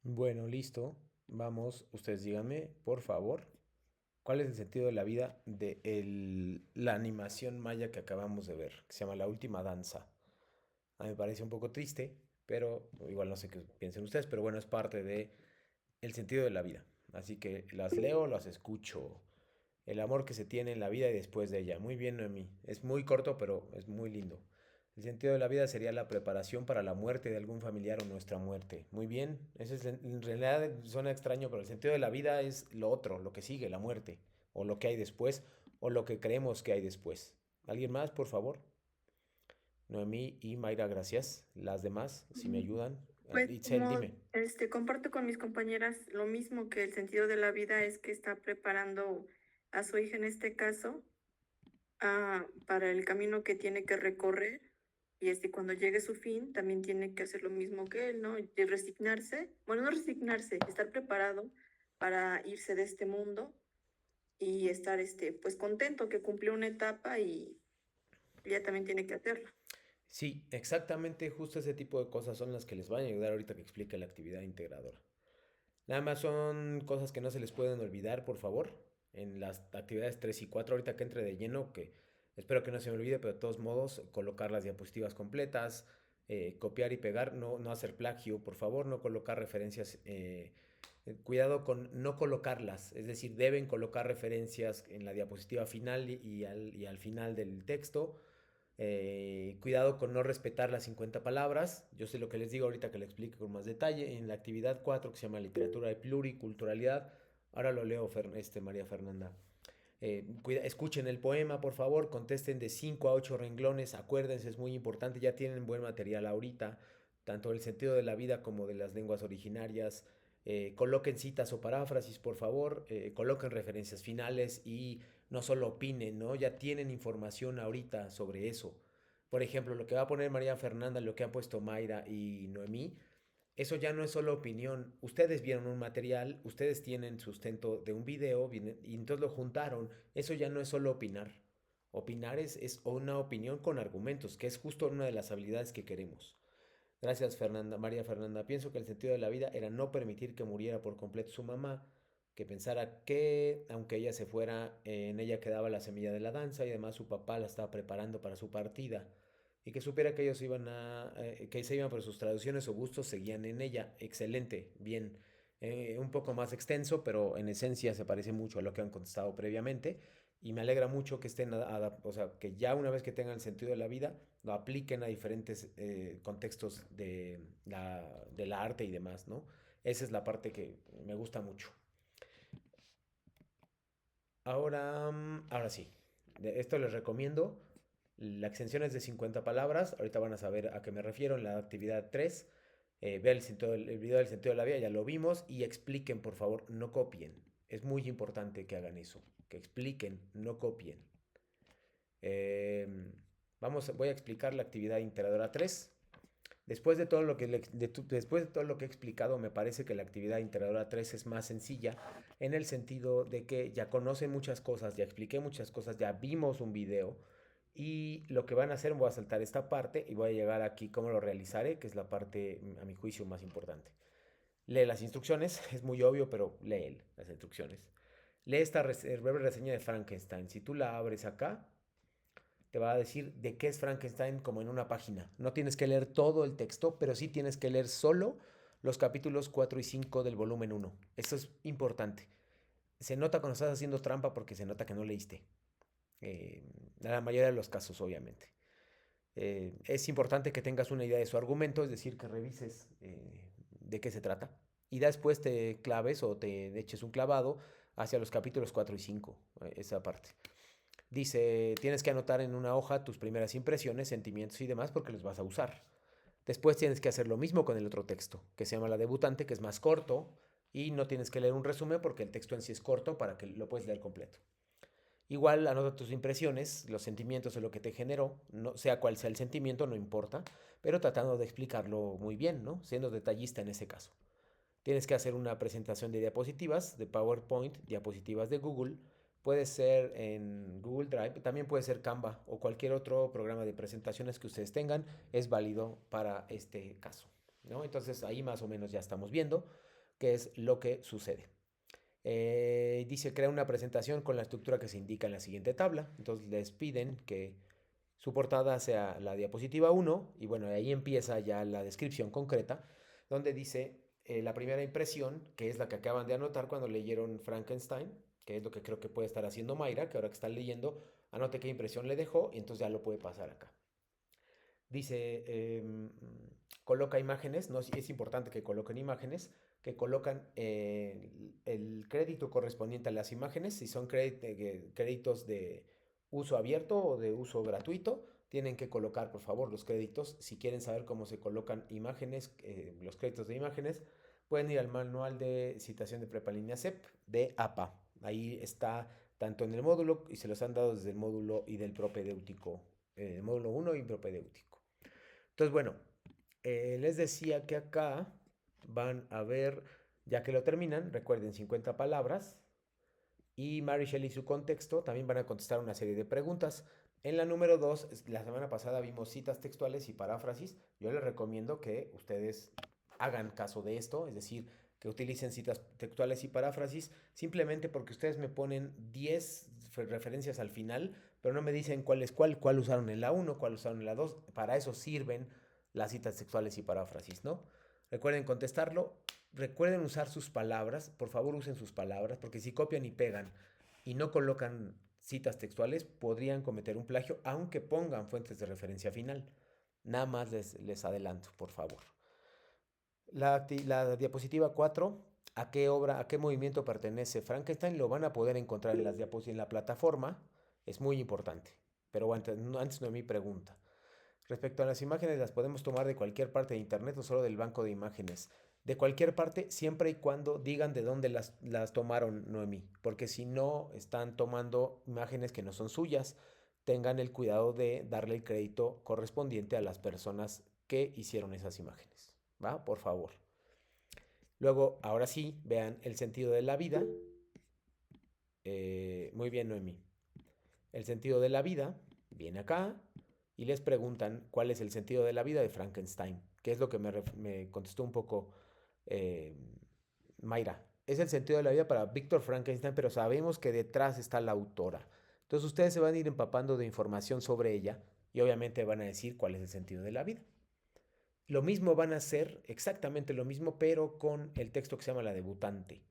Bueno, listo. Vamos, ustedes díganme, por favor, ¿cuál es el sentido de la vida de la animación maya que acabamos de ver, que se llama La Última Danza? A mí me parece un poco triste, pero igual no sé qué piensen ustedes, pero bueno, es parte de el sentido de la vida. Así que las leo, las escucho. El amor que se tiene en la vida y después de ella. Muy bien, Noemí. Es muy corto, pero es muy lindo. El sentido de la vida sería la preparación para la muerte de algún familiar o nuestra muerte. Muy bien. Eso es, en realidad suena extraño, pero el sentido de la vida es lo otro, lo que sigue, la muerte, o lo que hay después, o lo que creemos que hay después. ¿Alguien más, por favor? Noemí y Mayra, gracias. Las demás, si me ayudan. Pues Itzel, como dime. comparto con mis compañeras lo mismo, que el sentido de la vida es que está preparando a su hija en este caso para el camino que tiene que recorrer, y cuando llegue su fin también tiene que hacer lo mismo que él, ¿no? Y resignarse, bueno, no resignarse, estar preparado para irse de este mundo y estar pues contento que cumplió una etapa y ella también tiene que hacerlo. Sí, exactamente, justo ese tipo de cosas son las que les van a ayudar ahorita que explique la actividad integradora. Nada más son cosas que no se les pueden olvidar, por favor, en las actividades 3 y 4, ahorita que entre de lleno, que espero que no se me olvide, pero de todos modos, colocar las diapositivas completas, copiar y pegar, no hacer plagio, por favor, no colocar referencias, cuidado con no colocarlas, es decir, deben colocar referencias en la diapositiva final y al final del texto. Cuidado con no respetar las 50 palabras. Yo sé lo que les digo ahorita que le explique con más detalle. En la actividad 4 que se llama Literatura de Pluriculturalidad, ahora lo leo, María Fernanda. Escuchen el poema, por favor, contesten de 5 a 8 renglones, acuérdense, es muy importante, ya tienen buen material ahorita, tanto del sentido de la vida como de las lenguas originarias. Coloquen citas o paráfrasis, por favor, coloquen referencias finales y no solo opinen, ¿no? Ya tienen información ahorita sobre eso. Por ejemplo, lo que va a poner María Fernanda, lo que han puesto Mayra y Noemí, eso ya no es solo opinión. Ustedes vieron un material, ustedes tienen sustento de un video y entonces lo juntaron. Eso ya no es solo opinar. Opinar es una opinión con argumentos, que es justo una de las habilidades que queremos. Gracias, Fernanda, María Fernanda. Pienso que el sentido de la vida era no permitir que muriera por completo su mamá, que pensara que, aunque ella se fuera, en ella quedaba la semilla de la danza y además su papá la estaba preparando para su partida y que supiera que ellos que se iban por sus traducciones o gustos, seguían en ella. Excelente, bien. Un poco más extenso, pero en esencia se parece mucho a lo que han contestado previamente. Y me alegra mucho que o sea, que ya una vez que tengan el sentido de la vida, lo apliquen a diferentes contextos de la arte y demás, ¿no? Esa es la parte que me gusta mucho. Ahora sí, esto les recomiendo. La extensión es de 50 palabras. Ahorita van a saber a qué me refiero en la actividad 3. Vean el video del sentido de la vida, ya lo vimos. Y expliquen, por favor, no copien. Es muy importante que hagan eso. Que expliquen, no copien. Voy a explicar la actividad integradora 3. Después de todo lo que he explicado, me parece que la actividad integradora 3 es más sencilla en el sentido de que ya conocen muchas cosas, ya expliqué muchas cosas, ya vimos un video y lo que van a hacer, voy a saltar esta parte y voy a llegar aquí cómo lo realizaré, que es la parte, a mi juicio, más importante. Lee las instrucciones, es muy obvio, pero lee las instrucciones. Lee esta breve reseña de Frankenstein. Si tú la abres acá, te va a decir de qué es Frankenstein como en una página. No tienes que leer todo el texto, pero sí tienes que leer solo los capítulos 4 y 5 del volumen 1. Esto es importante. Se nota cuando estás haciendo trampa porque se nota que no leíste. En la mayoría de los casos, obviamente. Es importante que tengas una idea de su argumento, es decir, que revises de qué se trata. Y después te claves o te eches un clavado hacia los capítulos 4 y 5, esa parte. Dice, tienes que anotar en una hoja tus primeras impresiones, sentimientos y demás porque los vas a usar. Después tienes que hacer lo mismo con el otro texto, que se llama La Debutante, que es más corto y no tienes que leer un resumen porque el texto en sí es corto para que lo puedes leer completo. Igual anota tus impresiones, los sentimientos de lo que te generó, no, sea cual sea el sentimiento, no importa, pero tratando de explicarlo muy bien, ¿no? Siendo detallista en ese caso. Tienes que hacer una presentación de diapositivas, de PowerPoint, diapositivas de Google. Puede ser en Google Drive, también puede ser Canva o cualquier otro programa de presentaciones que ustedes tengan, es válido para este caso, ¿no? Entonces ahí más o menos ya estamos viendo qué es lo que sucede. Dice, crea una presentación con la estructura que se indica en la siguiente tabla. Entonces les piden que su portada sea la diapositiva 1 y bueno, ahí empieza ya la descripción concreta, donde dice la primera impresión, que es la que acaban de anotar cuando leyeron Frankenstein, que es lo que creo que puede estar haciendo Mayra, que ahora que están leyendo, anote qué impresión le dejó y entonces ya lo puede pasar acá. Dice, coloca imágenes, no, es importante que coloquen imágenes, que colocan el crédito correspondiente a las imágenes, si son créditos de uso abierto o de uso gratuito, tienen que colocar por favor los créditos. Si quieren saber cómo se colocan imágenes, los créditos de imágenes, pueden ir al manual de citación de prepa línea CEP de APA. Ahí está tanto en el módulo y se los han dado desde el módulo y del propedéutico, módulo 1 y propedéutico. Entonces, bueno, les decía que acá van a ver, ya que lo terminan, recuerden 50 palabras y Mary Shelley y su contexto, también van a contestar una serie de preguntas. En la número 2, la semana pasada vimos citas textuales y paráfrasis. Yo les recomiendo que ustedes hagan caso de esto, es decir, que utilicen citas textuales y paráfrasis, simplemente porque ustedes me ponen 10 referencias al final, pero no me dicen cuál es cuál usaron en la 1, cuál usaron en la 2. Para eso sirven las citas textuales y paráfrasis, ¿no? Recuerden contestarlo, recuerden usar sus palabras, por favor usen sus palabras, porque si copian y pegan y no colocan citas textuales, podrían cometer un plagio, aunque pongan fuentes de referencia final. Nada más les adelanto, por favor. La diapositiva 4, ¿a qué obra, a qué movimiento pertenece Frankenstein? Lo van a poder encontrar en las diapositivas en la plataforma, es muy importante. Pero antes no mi pregunta. Respecto a las imágenes, las podemos tomar de cualquier parte de internet o solo del banco de imágenes. De cualquier parte, siempre y cuando digan de dónde las tomaron, Noemí. Porque si no, están tomando imágenes que no son suyas. Tengan el cuidado de darle el crédito correspondiente a las personas que hicieron esas imágenes. ¿Va? Por favor. Luego, ahora sí, vean el sentido de la vida. Muy bien, Noemí. El sentido de la vida viene acá y les preguntan cuál es el sentido de la vida de Frankenstein, que es lo que me contestó un poco eh, Mayra. Es el sentido de la vida para Víctor Frankenstein, pero sabemos que detrás está la autora. Entonces ustedes se van a ir empapando de información sobre ella y obviamente van a decir cuál es el sentido de la vida. Lo mismo van a hacer, exactamente lo mismo, pero con el texto que se llama La debutante.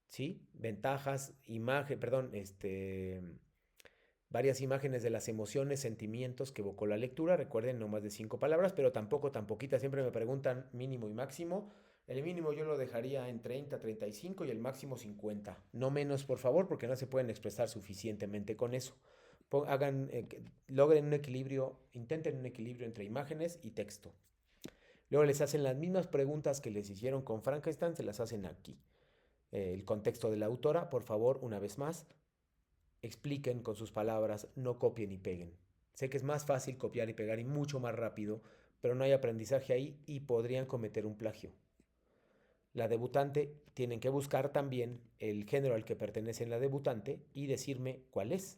¿Sí? Ventajas, imagen, perdón, varias imágenes de las emociones, sentimientos que evocó la lectura. Recuerden, no más de 5 palabras, pero tampoco tan poquitas. Siempre me preguntan mínimo y máximo. El mínimo yo lo dejaría en 30, 35 y el máximo 50. No menos, por favor, porque no se pueden expresar suficientemente con eso. Logren un equilibrio, intenten un equilibrio entre imágenes y texto. Luego les hacen las mismas preguntas que les hicieron con Frankenstein, se las hacen aquí. El contexto de la autora, por favor, una vez más, expliquen con sus palabras, no copien y peguen. Sé que es más fácil copiar y pegar y mucho más rápido, pero no hay aprendizaje ahí y podrían cometer un plagio. La debutante, tienen que buscar también el género al que pertenece la debutante y decirme cuál es,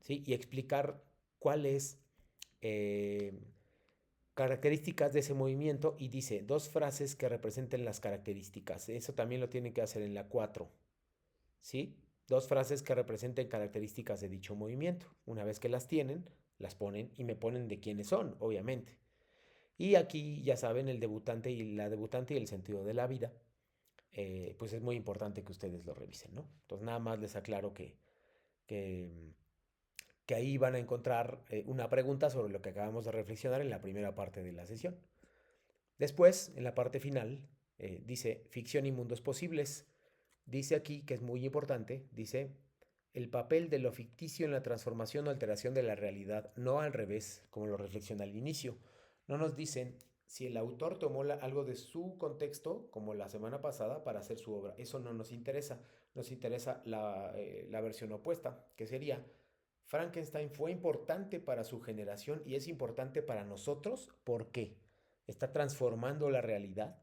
¿sí? Y explicar cuáles características de ese movimiento y dice 2 frases que representen las características. Eso también lo tienen que hacer en la 4, ¿sí? 2 frases que representen características de dicho movimiento. Una vez que las tienen, las ponen y me ponen de quiénes son, obviamente. Y aquí ya saben el debutante y la debutante y el sentido de la vida. Pues es muy importante que ustedes lo revisen, ¿no? Entonces nada más les aclaro que ahí van a encontrar una pregunta sobre lo que acabamos de reflexionar en la primera parte de la sesión. Después, en la parte final, dice ficción y mundos posibles. Dice aquí, que es muy importante, dice el papel de lo ficticio en la transformación o alteración de la realidad, no al revés, como lo reflexiona al inicio. No nos dicen si el autor tomó algo de su contexto, como la semana pasada, para hacer su obra. Eso no nos interesa. Nos interesa la versión opuesta, que sería: Frankenstein fue importante para su generación y es importante para nosotros. ¿Por qué? Está transformando la realidad.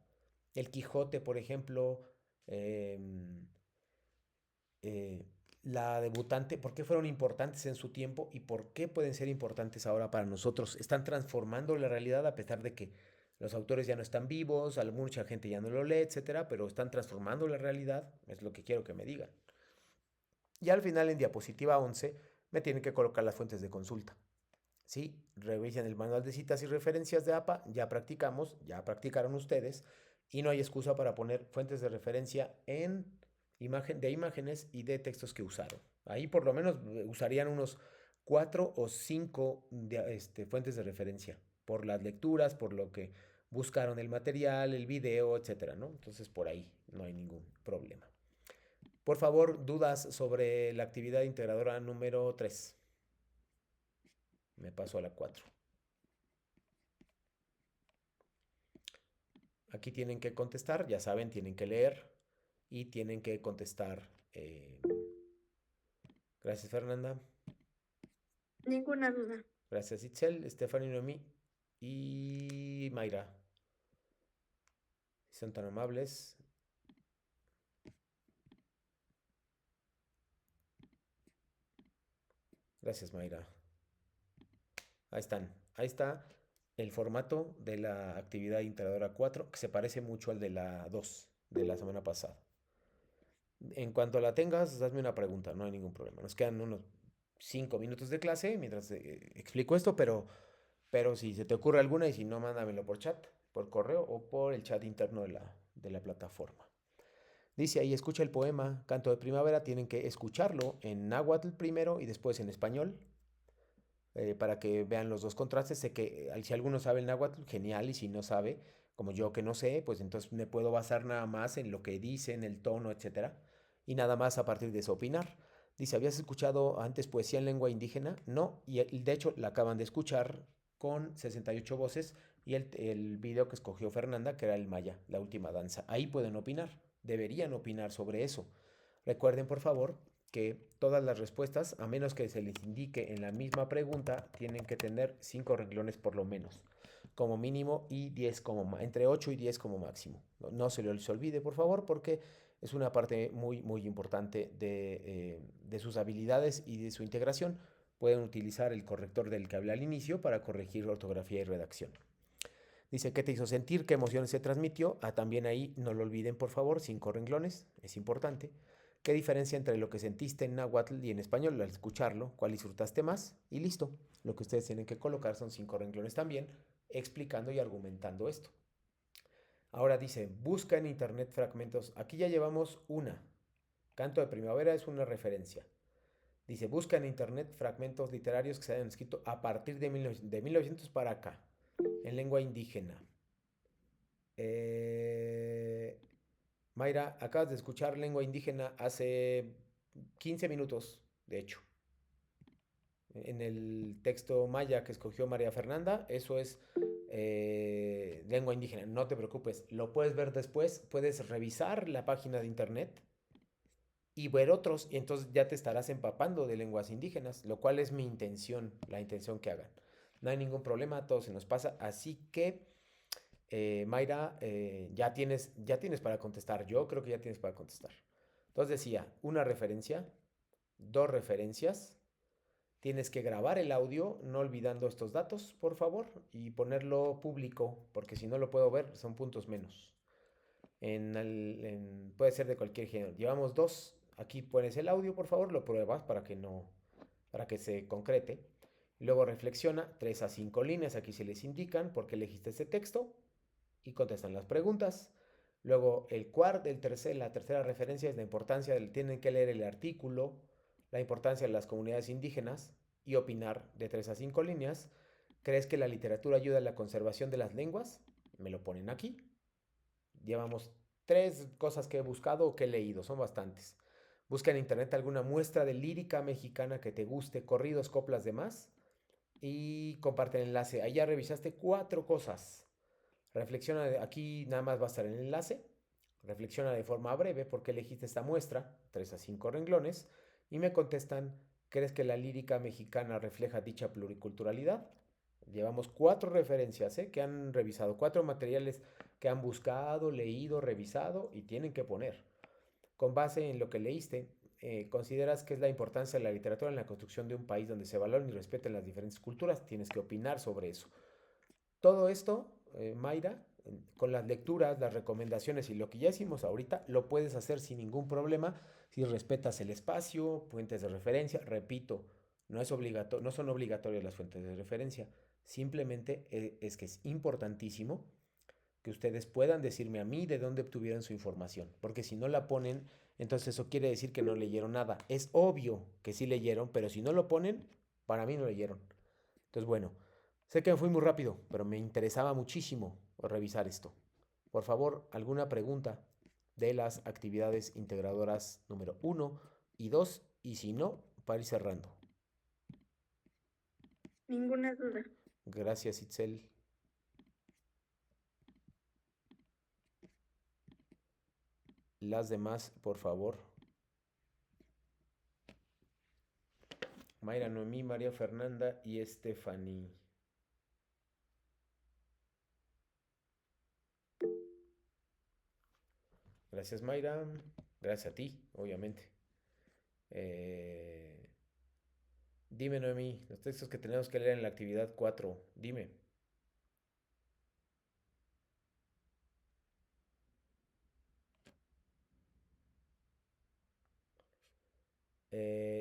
El Quijote, por ejemplo, em, eh, la debutante, ¿por qué fueron importantes en su tiempo y por qué pueden ser importantes ahora para nosotros? Están transformando la realidad a pesar de que los autores ya no están vivos, mucha gente ya no lo lee, etcétera, pero están transformando la realidad, es lo que quiero que me digan. Y al final, en diapositiva 11, me tienen que colocar las fuentes de consulta. ¿Sí? Revisen el manual de citas y referencias de APA, ya practicamos, ya practicaron ustedes, y no hay excusa para poner fuentes de referencia de imágenes y de textos que usaron. Ahí por lo menos usarían unos 4 o 5 fuentes de referencia, por las lecturas, por lo que buscaron el material, el video, etcétera, ¿no? Entonces por ahí no hay ningún problema. Por favor, dudas sobre la actividad integradora número 3. Me paso a la 4. Aquí tienen que contestar, ya saben, tienen que leer y tienen que contestar. Gracias, Fernanda. Ninguna duda. Gracias, Itzel, Stephanie, Noemí y Mayra. Son tan amables. Gracias, Mayra. Ahí están. Ahí está el formato de la actividad integradora 4, que se parece mucho al de la 2 de la semana pasada. En cuanto la tengas, hazme una pregunta, no hay ningún problema. Nos quedan unos 5 minutos de clase mientras explico esto, pero si se te ocurre alguna y si no, mándamelo por chat, por correo o por el chat interno de la plataforma. Dice ahí: escucha el poema Canto de Primavera. Tienen que escucharlo en náhuatl primero y después en español, para que vean los dos contrastes. Sé que si alguno sabe el náhuatl, genial, y si no sabe, como yo que no sé, pues entonces me puedo basar nada más en lo que dicen, el tono, etcétera, y nada más a partir de eso opinar. Dice: ¿habías escuchado antes poesía en lengua indígena? No, y de hecho la acaban de escuchar con 68 voces y el video que escogió Fernanda, que era el maya, la última danza. Ahí pueden opinar, deberían opinar sobre eso. Recuerden, por favor, que todas las respuestas, a menos que se les indique en la misma pregunta, tienen que tener 5 renglones por lo menos, como mínimo, y 10 entre 8 y 10 como máximo. No se les olvide, por favor, porque es una parte muy, muy importante de sus habilidades y de su integración. Pueden utilizar el corrector del que hablé al inicio para corregir ortografía y redacción. Dice: ¿qué te hizo sentir? ¿Qué emociones se transmitió? También ahí no lo olviden, por favor, 5 renglones, es importante. ¿Qué diferencia entre lo que sentiste en náhuatl y en español al escucharlo? ¿Cuál disfrutaste más? Y listo. Lo que ustedes tienen que colocar son 5 renglones también, explicando y argumentando esto. Ahora dice: busca en internet fragmentos. Aquí ya llevamos una. Canto de Primavera es una referencia. Dice: busca en internet fragmentos literarios que se hayan escrito a partir de 1900 para acá, en lengua indígena. Mayra, acabas de escuchar lengua indígena hace 15 minutos, de hecho. En el texto maya que escogió María Fernanda, eso es lengua indígena. No te preocupes, lo puedes ver después, puedes revisar la página de internet y ver otros, y entonces ya te estarás empapando de lenguas indígenas, lo cual es mi intención, la intención que hagan. No hay ningún problema, todo se nos pasa, así que Mayra, ya tienes para contestar. Yo creo que ya tienes para contestar. Entonces decía: una referencia, 2 referencias. Tienes que grabar el audio, no olvidando estos datos, por favor, y ponerlo público, porque si no lo puedo ver, son puntos menos. Puede ser de cualquier género. Llevamos 2. Aquí pones el audio, por favor, lo pruebas para que se concrete. Luego reflexiona, 3 a 5 líneas, aquí se les indican por qué elegiste este texto y contestan las preguntas. Luego la tercera referencia es la importancia tienen que leer el artículo, la importancia de las comunidades indígenas y opinar, de 3 a 5 líneas. ¿Crees que la literatura ayuda a la conservación de las lenguas? Me lo ponen aquí. Llevamos 3 cosas que he buscado o que he leído, son bastantes. Busca en internet alguna muestra de lírica mexicana que te guste, corridos, coplas, demás, y comparte el enlace. Ahí ya revisaste 4 cosas. Reflexiona, aquí nada más va a estar el enlace. Reflexiona de forma breve por qué elegiste esta muestra, 3 a 5 renglones, y me contestan, ¿crees que la lírica mexicana refleja dicha pluriculturalidad? Llevamos 4 referencias, que han revisado, 4 materiales que han buscado, leído, revisado y tienen que poner. Con base en lo que leíste, ¿consideras que es la importancia de la literatura en la construcción de un país donde se valoren y respeten las diferentes culturas? Tienes que opinar sobre eso. Todo esto, Mayra, con las lecturas, las recomendaciones y lo que ya hicimos ahorita, lo puedes hacer sin ningún problema si respetas el espacio, fuentes de referencia. Repito, no son obligatorias las fuentes de referencia. Simplemente es que es importantísimo que ustedes puedan decirme a mí de dónde obtuvieron su información, porque si no la ponen, entonces eso quiere decir que no leyeron nada. Es obvio que sí leyeron, pero si no lo ponen, para mí no leyeron. Entonces, bueno, sé que me fui muy rápido, pero me interesaba muchísimo revisar esto. Por favor, alguna pregunta de las actividades integradoras número 1 y 2, y si no, para ir cerrando. Ninguna duda. Gracias, Itzel. Las demás, por favor. Mayra, Noemí, María Fernanda y Stephanie. Gracias, Mayra. Gracias a ti, obviamente. Dime, Noemí, los textos que tenemos que leer en la actividad 4. Dime.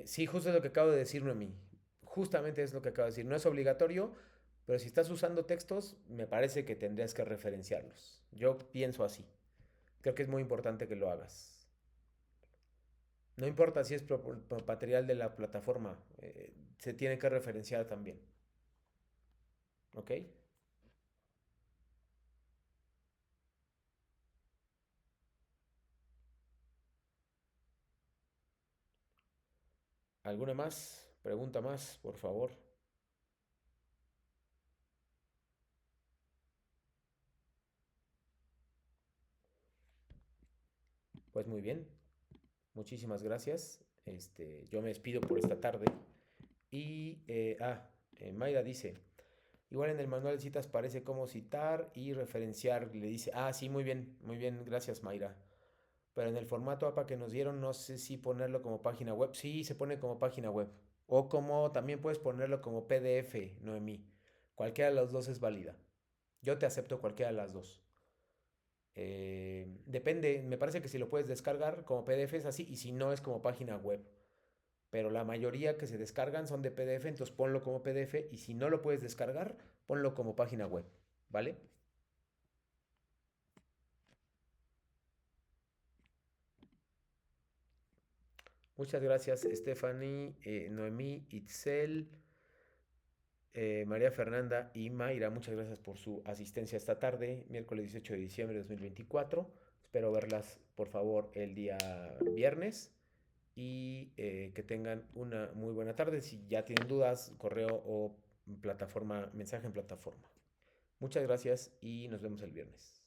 Sí, justo es lo que acabo de decir, Noemí. Justamente es lo que acabo de decir. No es obligatorio, pero si estás usando textos, me parece que tendrías que referenciarlos. Yo pienso así. Creo que es muy importante que lo hagas. No importa si es material de la plataforma, se tiene que referenciar también. ¿Ok? ¿Alguna más? Pregunta más, por favor. Pues muy bien. Muchísimas gracias. Yo me despido por esta tarde. Y, Mayra dice, igual en el manual de citas parece cómo citar y referenciar. Le dice, sí, muy bien, gracias, Mayra. Pero en el formato APA que nos dieron, no sé si ponerlo como página web. Sí, se pone como página web. O como también puedes ponerlo como PDF, Noemí. Cualquiera de las dos es válida. Yo te acepto cualquiera de las dos. Depende, me parece que si lo puedes descargar como PDF es así y si no es como página web. Pero la mayoría que se descargan son de PDF, entonces ponlo como PDF y si no lo puedes descargar, ponlo como página web, ¿vale? Muchas gracias, Stephanie, Noemí, Itzel, María Fernanda y Mayra. Muchas gracias por su asistencia esta tarde, miércoles 18 de diciembre de 2024. Espero verlas, por favor, el día viernes y que tengan una muy buena tarde. Si ya tienen dudas, correo o plataforma, mensaje en plataforma. Muchas gracias y nos vemos el viernes.